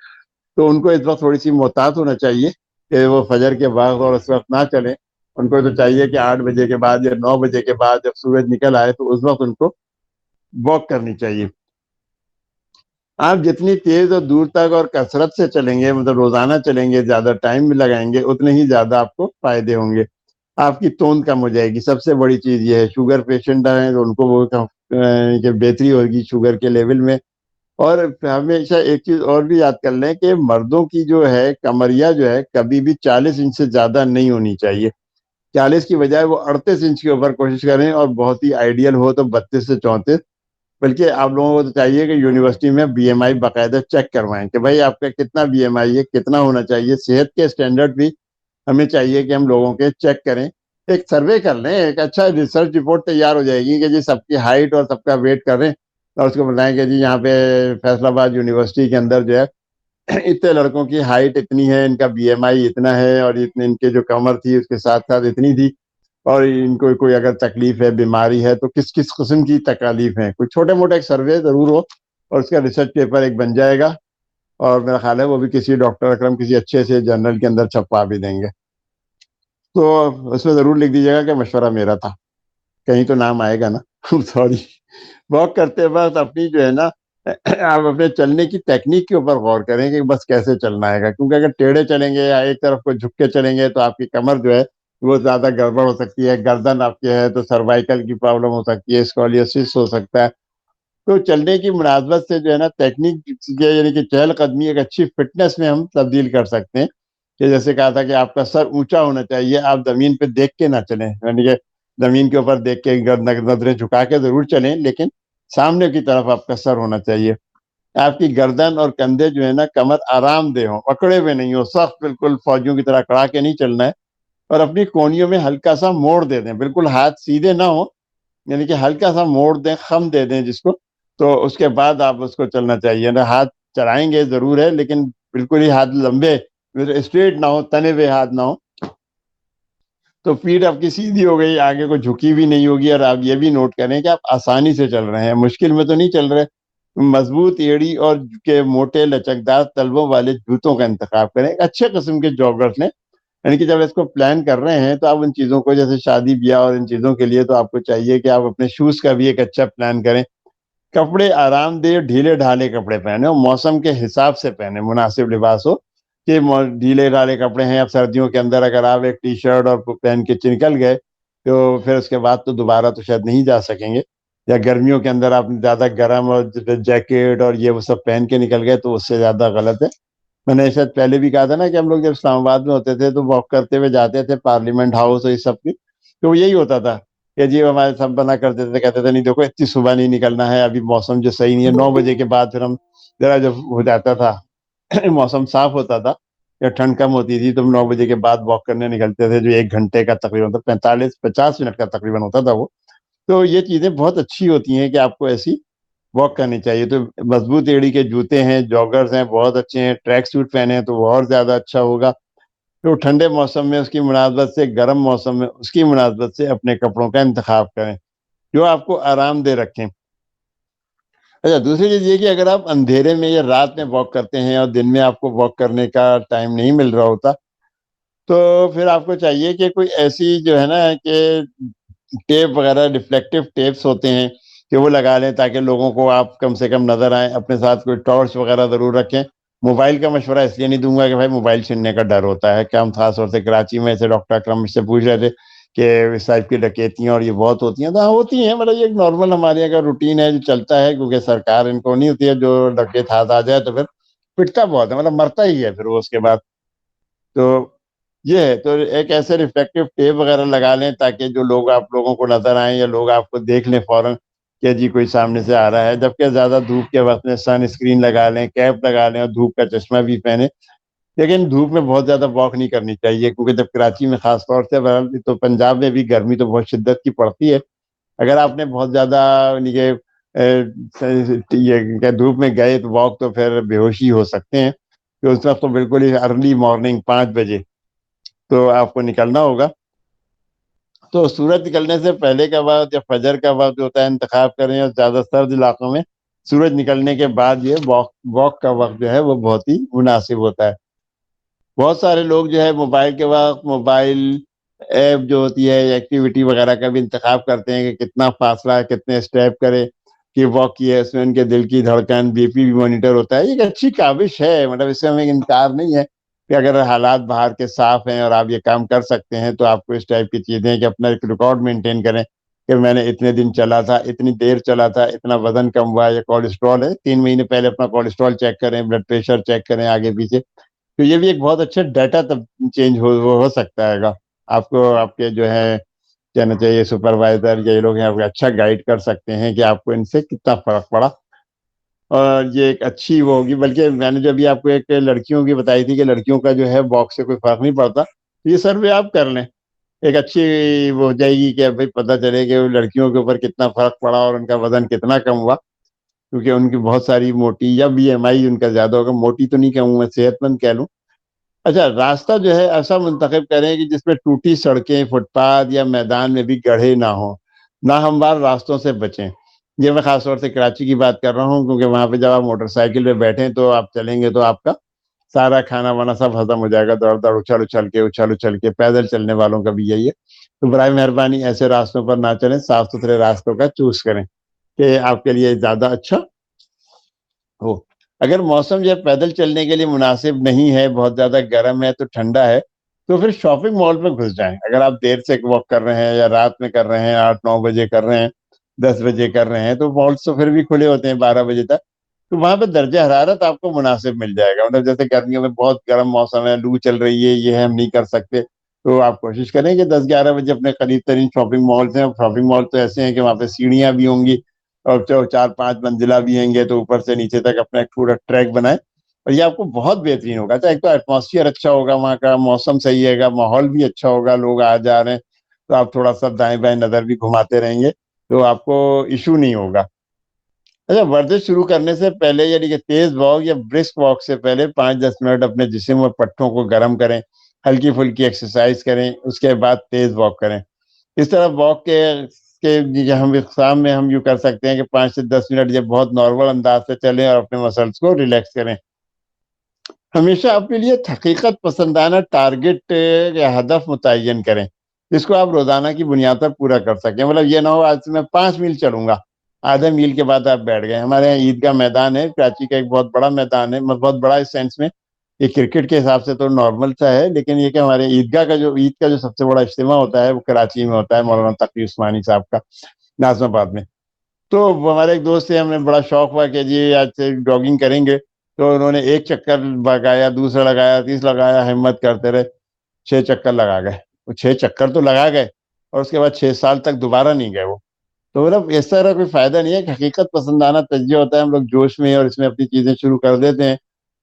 Speaker 1: تو ان کو اس وقت تھوڑی سی محتاط ہونا چاہیے کہ وہ فجر کے وقت اور اس وقت نہ چلیں. ان کو تو چاہیے کہ 8 بجے کے بعد یا 9 بجے کے بعد جب سورج نکل آئے تو اس وقت ان کو واک کرنی چاہیے. آپ جتنی تیز اور دور تک اور کثرت سے چلیں گے، مطلب روزانہ چلیں گے، زیادہ ٹائم بھی لگائیں گے، اتنے ہی زیادہ آپ کو فائدے ہوں گے. آپ کی توند کم ہو جائے گی. سب سے بڑی چیز یہ ہے، شوگر پیشنٹ ہیں تو ان کو وہ کہ بہتری ہوگی شوگر کے لیول میں. اور ہمیشہ ایک چیز اور بھی یاد کر لیں کہ مردوں کی جو ہے کمریا جو ہے کبھی بھی 40 انچ سے زیادہ نہیں ہونی چاہیے. 40 کی بجائے وہ 38 انچ کے اوپر کوشش کریں، اور بہت ہی آئیڈیل ہو تو 32 سے 34. بلکہ آپ لوگوں کو تو چاہیے کہ یونیورسٹی میں بی ایم آئی باقاعدہ چیک کروائیں کہ بھائی آپ کا کتنا بی ایم آئی ہے، کتنا ہونا چاہیے. صحت کے اسٹینڈرڈ بھی ہمیں چاہیے کہ ہم لوگوں کے چیک کریں. ایک سروے کر لیں، ایک اچھا ریسرچ رپورٹ تیار ہو جائے گی کہ جی سب کی ہائٹ اور سب کا ویٹ کریں، اور اس کو بتائیں کہ جی یہاں پہ فیصل آباد یونیورسٹی کے اندر جو ہے اتنے لڑکوں کی ہائٹ اتنی ہے، ان کا بی ایم آئی اتنا ہے، اور اتنے ان کے جو کمر تھی اس کے ساتھ ساتھ اتنی تھی، اور ان کو کوئی اگر تکلیف ہے، بیماری ہے تو کس کس قسم کی تکالیف ہیں. کوئی چھوٹے موٹے ایک سروے ضرور ہو اور اس کا ریسرچ پیپر ایک بن جائے گا, اور میرا خیال ہے وہ بھی کسی ڈاکٹر اکرم کسی اچھے سے جرنل کے اندر چھپوا بھی دیں گے. تو اس میں ضرور لکھ دیجیے گا کہ مشورہ میرا تھا, کہیں تو نام آئے گا نا. سوری. واک کرتے وقت اپنی جو ہے نا, آپ اپنے چلنے کی ٹیکنیک کے اوپر غور کریں کہ بس کیسے چلنا ہے گا, کیونکہ اگر ٹیڑھے چلیں گے یا ایک طرف کو جھک کے چلیں گے تو آپ کی کمر جو ہے وہ زیادہ گڑبڑ ہو سکتی ہے, گردن آپ کی ہے تو سروائکل کی پرابلم ہو سکتی ہے, اسکولیوسس ہو سکتا ہے. تو چلنے کی مناسبت سے جو ہے نا ٹیکنیک یعنی کہ چہل قدمی ایک اچھی فٹنس میں ہم تبدیل کر سکتے ہیں. کہ جیسے کہا تھا کہ آپ کا سر اونچا ہونا چاہیے, آپ زمین پہ دیکھ کے نہ چلیں, یعنی کہ زمین کے اوپر دیکھ کے نظریں جھکا کے ضرور چلیں, لیکن سامنے کی طرف آپ کا سر ہونا چاہیے. آپ کی گردن اور کندھے جو ہے نا کمر آرام دہ ہوں, اکڑے ہوئے نہیں ہو, سخت بالکل فوجیوں کی طرح کڑا کے نہیں چلنا ہے. اور اپنی کونیوں میں ہلکا سا موڑ دے دیں, بالکل ہاتھ سیدھے نہ ہو, یعنی کہ ہلکا سا موڑ دیں, خم دے دیں جس کو, تو اس کے بعد آپ اس کو چلنا چاہیے. نا ہاتھ چلائیں گے ضرور ہے, لیکن بالکل ہی ہاتھ لمبے اسٹریٹ نہ ہو, تنے ہوئے ہاتھ نہ ہو. تو پیٹھ آپ کی سیدھی ہو گئی, آگے کو جھکی بھی نہیں ہوگی, اور آپ یہ بھی نوٹ کریں کہ آپ آسانی سے چل رہے ہیں, مشکل میں تو نہیں چل رہے. مضبوط ایڑی اور کے موٹے لچکدار تلووں والے جوتوں کا انتخاب کریں, اچھے قسم کے جاگرز لیں. یعنی کہ جب اس کو پلان کر رہے ہیں تو آپ ان چیزوں کو, جیسے شادی بیاہ اور ان چیزوں کے لیے, تو آپ کو چاہیے کہ آپ اپنے شوز کا بھی ایک اچھا پلان کریں. کپڑے آرام دہ ڈھیلے ڈھالے کپڑے پہنے, اور موسم کے حساب سے پہنے, مناسب لباس ہو. کہ ڈھیلے ڈھالے کپڑے ہیں, اب سردیوں کے اندر اگر آپ ایک ٹی شرٹ اور پہن کے نکل گئے تو پھر اس کے بعد تو دوبارہ تو شاید نہیں جا سکیں گے. یا گرمیوں کے اندر آپ زیادہ گرم اور جیکٹ اور یہ وہ سب پہن کے نکل گئے تو اس سے زیادہ غلط ہے. میں نے شاید پہلے بھی کہا تھا نا کہ ہم لوگ جب اسلام آباد میں ہوتے تھے تو واک کرتے ہوئے جاتے تھے پارلیمنٹ ہاؤس اور یہ سب کی, تو یہی ہوتا تھا کہ جی ہمارے سب بنا کرتے تھے, کہتے تھے نہیں دیکھو اتنی صبح نہیں نکلنا ہے, ابھی موسم جو صحیح نہیں ہے, 9 بجے کے بعد پھر ہم ذرا جب ہو جاتا تھا موسم صاف ہوتا تھا یا ٹھنڈ کم ہوتی تھی تو ہم 9 بجے کے بعد واک کرنے نکلتے تھے, جو 1 گھنٹے کا تقریباً 45-50 منٹ کا تقریباً ہوتا تھا وہ. تو یہ چیزیں بہت اچھی ہوتی ہیں کہ آپ کو ایسی واک کرنی چاہیے. تو مضبوط ایڑی کے جوتے ہیں, جاگرز ہیں, بہت اچھے ہیں. ٹریک سوٹ پہنے ہیں تو وہ اور زیادہ اچھا ہوگا. تو ٹھنڈے موسم میں اس کی مناسبت سے, گرم موسم میں اس کی مناسبت سے اپنے کپڑوں کا انتخاب کریں جو آپ کو آرام دہ رکھیں. اچھا, دوسری چیز یہ کہ اگر آپ اندھیرے میں یا رات میں واک کرتے ہیں اور دن میں آپ کو واک کرنے کا ٹائم نہیں مل رہا ہوتا, تو پھر آپ کو چاہیے کہ کوئی ایسی جو ہے نا کہ ٹیپ وغیرہ, ریفلیکٹیو ٹیپس ہوتے ہیں, کہ وہ لگا لیں تاکہ لوگوں کو آپ کم سے کم نظر آئیں. اپنے ساتھ کوئی ٹارچ وغیرہ ضرور رکھیں. موبائل کا مشورہ اس لیے نہیں دوں گا کہ بھائی موبائل چھیننے کا ڈر ہوتا ہے, کہ ہم خاص طور سے کراچی میں سے ڈاکٹر اکرم سے پوچھ رہے تھے کہ اس ٹائپ کی ڈکیتیاں اور یہ بہت ہوتی ہیں. تو ہاں ہوتی ہیں, مطلب یہ ایک نارمل ہمارے یہاں کا روٹین ہے جو چلتا ہے, کیونکہ سرکار ان کو نہیں ہوتی ہے, جو ڈکیت ہاتھ آ جائے تو پھر پٹتا بہت ہے, مطلب مرتا ہی ہے پھر وہ اس کے بعد. تو یہ ہے, تو ایک ایسے ریفلیکٹیو ٹیپ وغیرہ لگا لیں تاکہ جو لوگ آپ لوگوں کو نظر آئیں یا لوگ آپ کو دیکھ لیں فوراً کہ جی کوئی سامنے سے آ رہا ہے. جبکہ زیادہ دھوپ کے وقت میں سن اسکرین لگا لیں, کیپ لگا لیں, اور دھوپ کا چشمہ بھی پہنیں. لیکن دھوپ میں بہت زیادہ واک نہیں کرنی چاہیے, کیونکہ جب کراچی میں خاص طور سے, تو پنجاب میں بھی گرمی تو بہت شدت کی پڑتی ہے. اگر آپ نے بہت زیادہ یہ دھوپ میں گئے تو واک, تو پھر بے ہوشی ہو سکتے ہیں. کہ اس وقت تو بالکل ہی ارلی مارننگ 5 بجے تو آپ کو نکلنا ہوگا. تو سورج نکلنے سے پہلے کا وقت یا فجر کا وقت ہوتا ہے انتخاب کریں, اور زیادہ سرد علاقوں میں سورج نکلنے کے بعد یہ واک کا وقت جو ہے وہ بہت ہی مناسب ہوتا ہے. بہت سارے لوگ جو ہے موبائل کے وقت موبائل ایپ جو ہوتی ہے ایکٹیویٹی وغیرہ کا بھی انتخاب کرتے ہیں کہ کتنا فاصلہ ہے, کتنے اسٹیپ کرے کہ واک کی ہے. اس میں ان کے دل کی دھڑکن, بی پی بھی مانیٹر ہوتا ہے. یہ ایک اچھی کاوش ہے, مطلب اس سے ہمیں انکار نہیں ہے کہ اگر حالات باہر کے صاف ہیں اور آپ یہ کام کر سکتے ہیں تو آپ کو اس ٹائپ کی چیزیں کہ اپنا ایک ریکارڈ مینٹین کریں کہ میں نے اتنے دن چلا تھا, اتنی دیر چلا تھا, اتنا وزن کم ہوا. یا کولیسٹرول ہے, 3 مہینے پہلے اپنا کولیسٹرول چیک کریں, بلڈ پریشر چیک کریں آگے پیچھے. تو یہ بھی ایک بہت اچھا ڈیٹا تب چینج ہو سکتا ہے گا. آپ کو آپ کے جو ہے کہنا چاہیے سپروائزر یا یہ لوگ ہیں, آپ کو اچھا گائیڈ کر سکتے ہیں کہ آپ کو ان سے کتنا فرق پڑا. اور یہ ایک اچھی وہ ہوگی. بلکہ میں نے جو ابھی آپ کو ایک لڑکیوں کی بتائی تھی کہ لڑکیوں کا جو ہے واک سے کوئی فرق نہیں پڑتا, تو یہ سروے آپ کر لیں, ایک اچھی وہ ہو جائے گی کہ بھائی پتہ چلے کہ لڑکیوں کے اوپر کتنا فرق پڑا اور ان کا وزن کتنا کم ہوا. کیونکہ ان کی بہت ساری موٹی, یا بی ایم آئی ان کا زیادہ ہوگا, موٹی تو نہیں کہوں میں, صحت مند کہہ لوں. اچھا, راستہ جو ہے ایسا منتخب کریں کہ جس میں ٹوٹی سڑکیں, فٹ پاتھ یا میدان میں بھی گڑھے نہ ہوں. نہ ہموار راستوں سے بچیں. یہ میں خاص طور سے کراچی کی بات کر رہا ہوں، کیونکہ وہاں پہ جب آپ موٹر سائیکل پہ بیٹھیں تو آپ چلیں گے تو آپ کا سارا کھانا وانا سب ختم ہو جائے گا، دوڑ دوڑ اچھل کے پیدل چلنے والوں کا بھی یہی ہے۔ تو برائے مہربانی ایسے راستوں پر نہ چلیں، صاف ستھرے راستوں کا چوز کریں کہ آپ کے لیے زیادہ اچھا ہو۔ اگر موسم جو ہے پیدل چلنے کے لیے مناسب نہیں ہے، بہت زیادہ گرم ہے تو ٹھنڈا ہے، تو پھر شاپنگ مال میں گھس جائیں۔ اگر آپ دیر سے واک کر رہے ہیں یا رات میں کر رہے ہیں، 8-9 بجے کر رہے ہیں، 10 بجے کر رہے ہیں، تو مالس تو پھر بھی کھلے ہوتے ہیں 12 بجے تک، تو وہاں پہ درجہ حرارت آپ کو مناسب مل جائے گا۔ مطلب جیسے گرمیوں میں بہت گرم موسم ہے، لو چل رہی ہے، یہ ہے ہم نہیں کر سکتے، تو آپ کوشش کریں کہ 10-11 بجے اپنے قریب ترین شاپنگ مالس ہیں، شاپنگ مال تو ایسے ہیں کہ وہاں پہ سیڑھیاں بھی ہوں گی اور 4-5 منزلہ بھی ہیں گے، تو اوپر سے نیچے تک اپنا ایک پورا ٹریک بنائیں، اور یہ آپ کو بہت بہترین ہوگا۔ ایک تو ایٹماسفیئر اچھا ہوگا، وہاں کا موسم صحیح ہے گا، ماحول بھی اچھا ہوگا، لوگ آ جا رہے ہیں تو آپ تھوڑا سا دائیں بائیں نظر بھی گھماتے رہیں گے تو آپ کو ایشو نہیں ہوگا۔ اچھا، ورزش شروع کرنے سے پہلے یعنی کہ تیز واک یا برسک واک سے پہلے 5-10 منٹ اپنے جسم اور پٹھوں کو گرم کریں، ہلکی پھلکی ایکسرسائز کریں، اس کے بعد تیز واک کریں۔ اس طرح واک کے ہم اقسام میں ہم یوں کر سکتے ہیں کہ 5 سے 10 منٹ یہ بہت نارمل انداز سے چلیں اور اپنے مسلس کو ریلیکس کریں۔ ہمیشہ اپنے لیے حقیقت پسندانہ ٹارگٹ یا ہدف متعین کریں، جس کو آپ روزانہ کی بنیاد پر پورا کر سکیں۔ مطلب یہ نہ ہو آج سے میں 5 میل چلوں گا، آدھے میل کے بعد آپ بیٹھ گئے۔ ہمارے یہاں عید کا میدان ہے، کراچی کا ایک بہت بڑا میدان ہے، بہت بڑا اس سینس میں، یہ کرکٹ کے حساب سے تو نارمل سا ہے، لیکن یہ کہ ہمارے عیدگاہ کا جو عید کا جو سب سے بڑا اجتماع ہوتا ہے وہ کراچی میں ہوتا ہے، مولانا تقی عثمانی صاحب کا، ناظم آباد میں۔ تو ہمارے ایک دوست تھے، ہمیں بڑا شوق ہوا کہ جی آج سے جاگنگ کریں گے، تو انہوں نے ایک چکر لگایا، دوسرا لگایا، تیسرا لگایا، ہمت کرتے رہے، 6 چکر لگا گئے۔ وہ 6 چکر تو لگا گئے اور اس کے بعد 6 سال تک دوبارہ نہیں گئے وہ۔ تو مطلب اس طرح کوئی فائدہ نہیں ہے کہ حقیقت پسندانہ تجزیہ ہوتا ہے، ہم لوگ جوش میں اور اس میں اپنی چیزیں شروع کر دیتے ہیں۔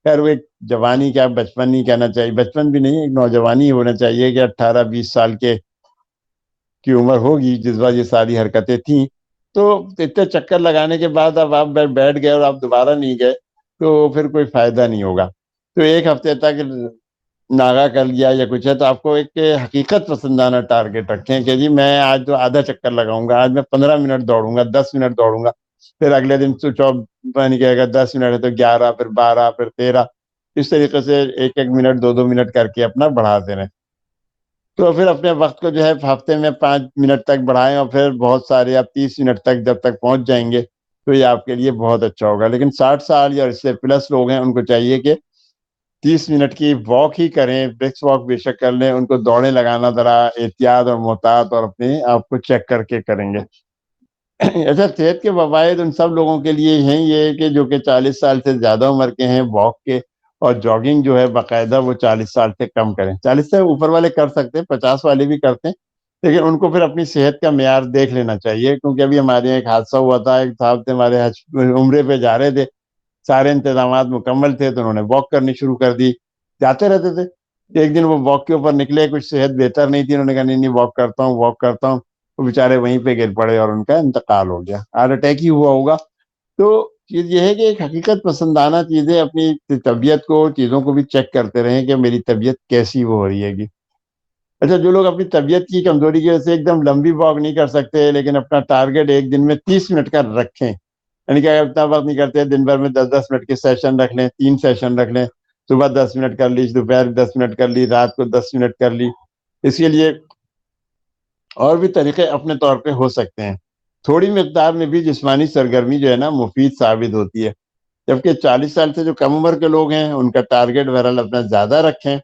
Speaker 1: خیر وہ ایک جوانی کیا بچپن نہیں کہنا چاہیے، بچپن بھی نہیں، ایک نوجوانی ہونا چاہیے کہ 18-20 سال کی عمر ہوگی جس وقت یہ ساری حرکتیں تھیں۔ تو اتنے چکر لگانے کے بعد اب آپ بیٹھ گئے اور آپ دوبارہ نہیں گئے تو پھر کوئی فائدہ نہیں ہوگا۔ تو ایک ہفتے تک ناغا کر لیا یا کچھ ہے تو آپ کو ایک حقیقت پسندانہ ٹارگیٹ رکھیں کہ جی میں آج تو آدھا چکر لگاؤں گا، آج میں 15 منٹ دوڑوں گا، 10 منٹ دوڑوں گا، پھر اگلے دن نہیں کہے گا 10 منٹ ہے تو 11، پھر 12، پھر 13، اس طریقے سے 1-1 منٹ 2-2 منٹ کر کے اپنا بڑھاتے رہیں۔ تو پھر اپنے وقت کو جو ہے ہفتے میں 5 منٹ تک بڑھائیں، اور پھر بہت سارے آپ 30 منٹ تک جب تک پہنچ جائیں گے تو یہ آپ کے لیے بہت اچھا ہوگا۔ لیکن 60 سال یا اس سے پلس لوگ ہیں، ان کو چاہیے کہ 30 منٹ کی واک ہی کریں، برکس واک بے شک کر لیں، ان کو دوڑیں لگانا ذرا احتیاط اور محتاط اور اپنے آپ کو چیک کر کے کریں گے۔ اچھا، صحت کے فوائد ان سب لوگوں کے لیے ہیں یہ کہ جو کہ 40 سال سے زیادہ عمر کے ہیں، واک کے اور جاگنگ جو ہے باقاعدہ وہ 40 سال سے کم کریں۔ 40 سے اوپر والے کر سکتے ہیں، 50 والے بھی کرتے ہیں، لیکن ان کو پھر اپنی صحت کا معیار دیکھ لینا چاہیے، کیونکہ ابھی ہمارے یہاں ایک حادثہ ہوا تھا، ایک صاحب تھے ہمارے عمرے پہ جا رہے تھے، سارے انتظامات مکمل تھے تو انہوں نے واک کرنی شروع کر دی، جاتے رہتے تھے۔ ایک دن وہ واک کے اوپر نکلے، کچھ صحت بہتر نہیں تھی، انہوں نے کہا نہیں واک کرتا ہوں واک کرتا ہوں، وہ بیچارے وہیں پہ گر پڑے اور ان کا انتقال ہو گیا، ہارٹ اٹیک ہی ہوا ہوگا۔ تو چیز یہ ہے کہ ایک حقیقت پسندانہ چیزیں، اپنی طبیعت کو، چیزوں کو بھی چیک کرتے رہیں کہ میری طبیعت کیسی وہ ہو رہی ہے گی۔ اچھا، جو لوگ اپنی طبیعت کی کمزوری کی وجہ سے ایک دم لمبی واک نہیں کر سکتے، لیکن اپنا ٹارگیٹ ایک دن میں 30 منٹ کا رکھیں، یعنی کہ اتنا وقت نہیں کرتے، دن بھر میں 10-10 منٹ کے سیشن رکھ لیں، 3 سیشن رکھ لیں، صبح 10 منٹ کر لی، دوپہر 10 منٹ کر لی، رات کو 10 منٹ کر لی۔ اس کے لیے اور بھی طریقے اپنے طور پہ ہو سکتے ہیں۔ تھوڑی مقدار میں بھی جسمانی سرگرمی جو ہے نا مفید ثابت ہوتی ہے، جبکہ 40 سال سے جو کم عمر کے لوگ ہیں ان کا ٹارگیٹ بہرحال اپنا زیادہ رکھیں۔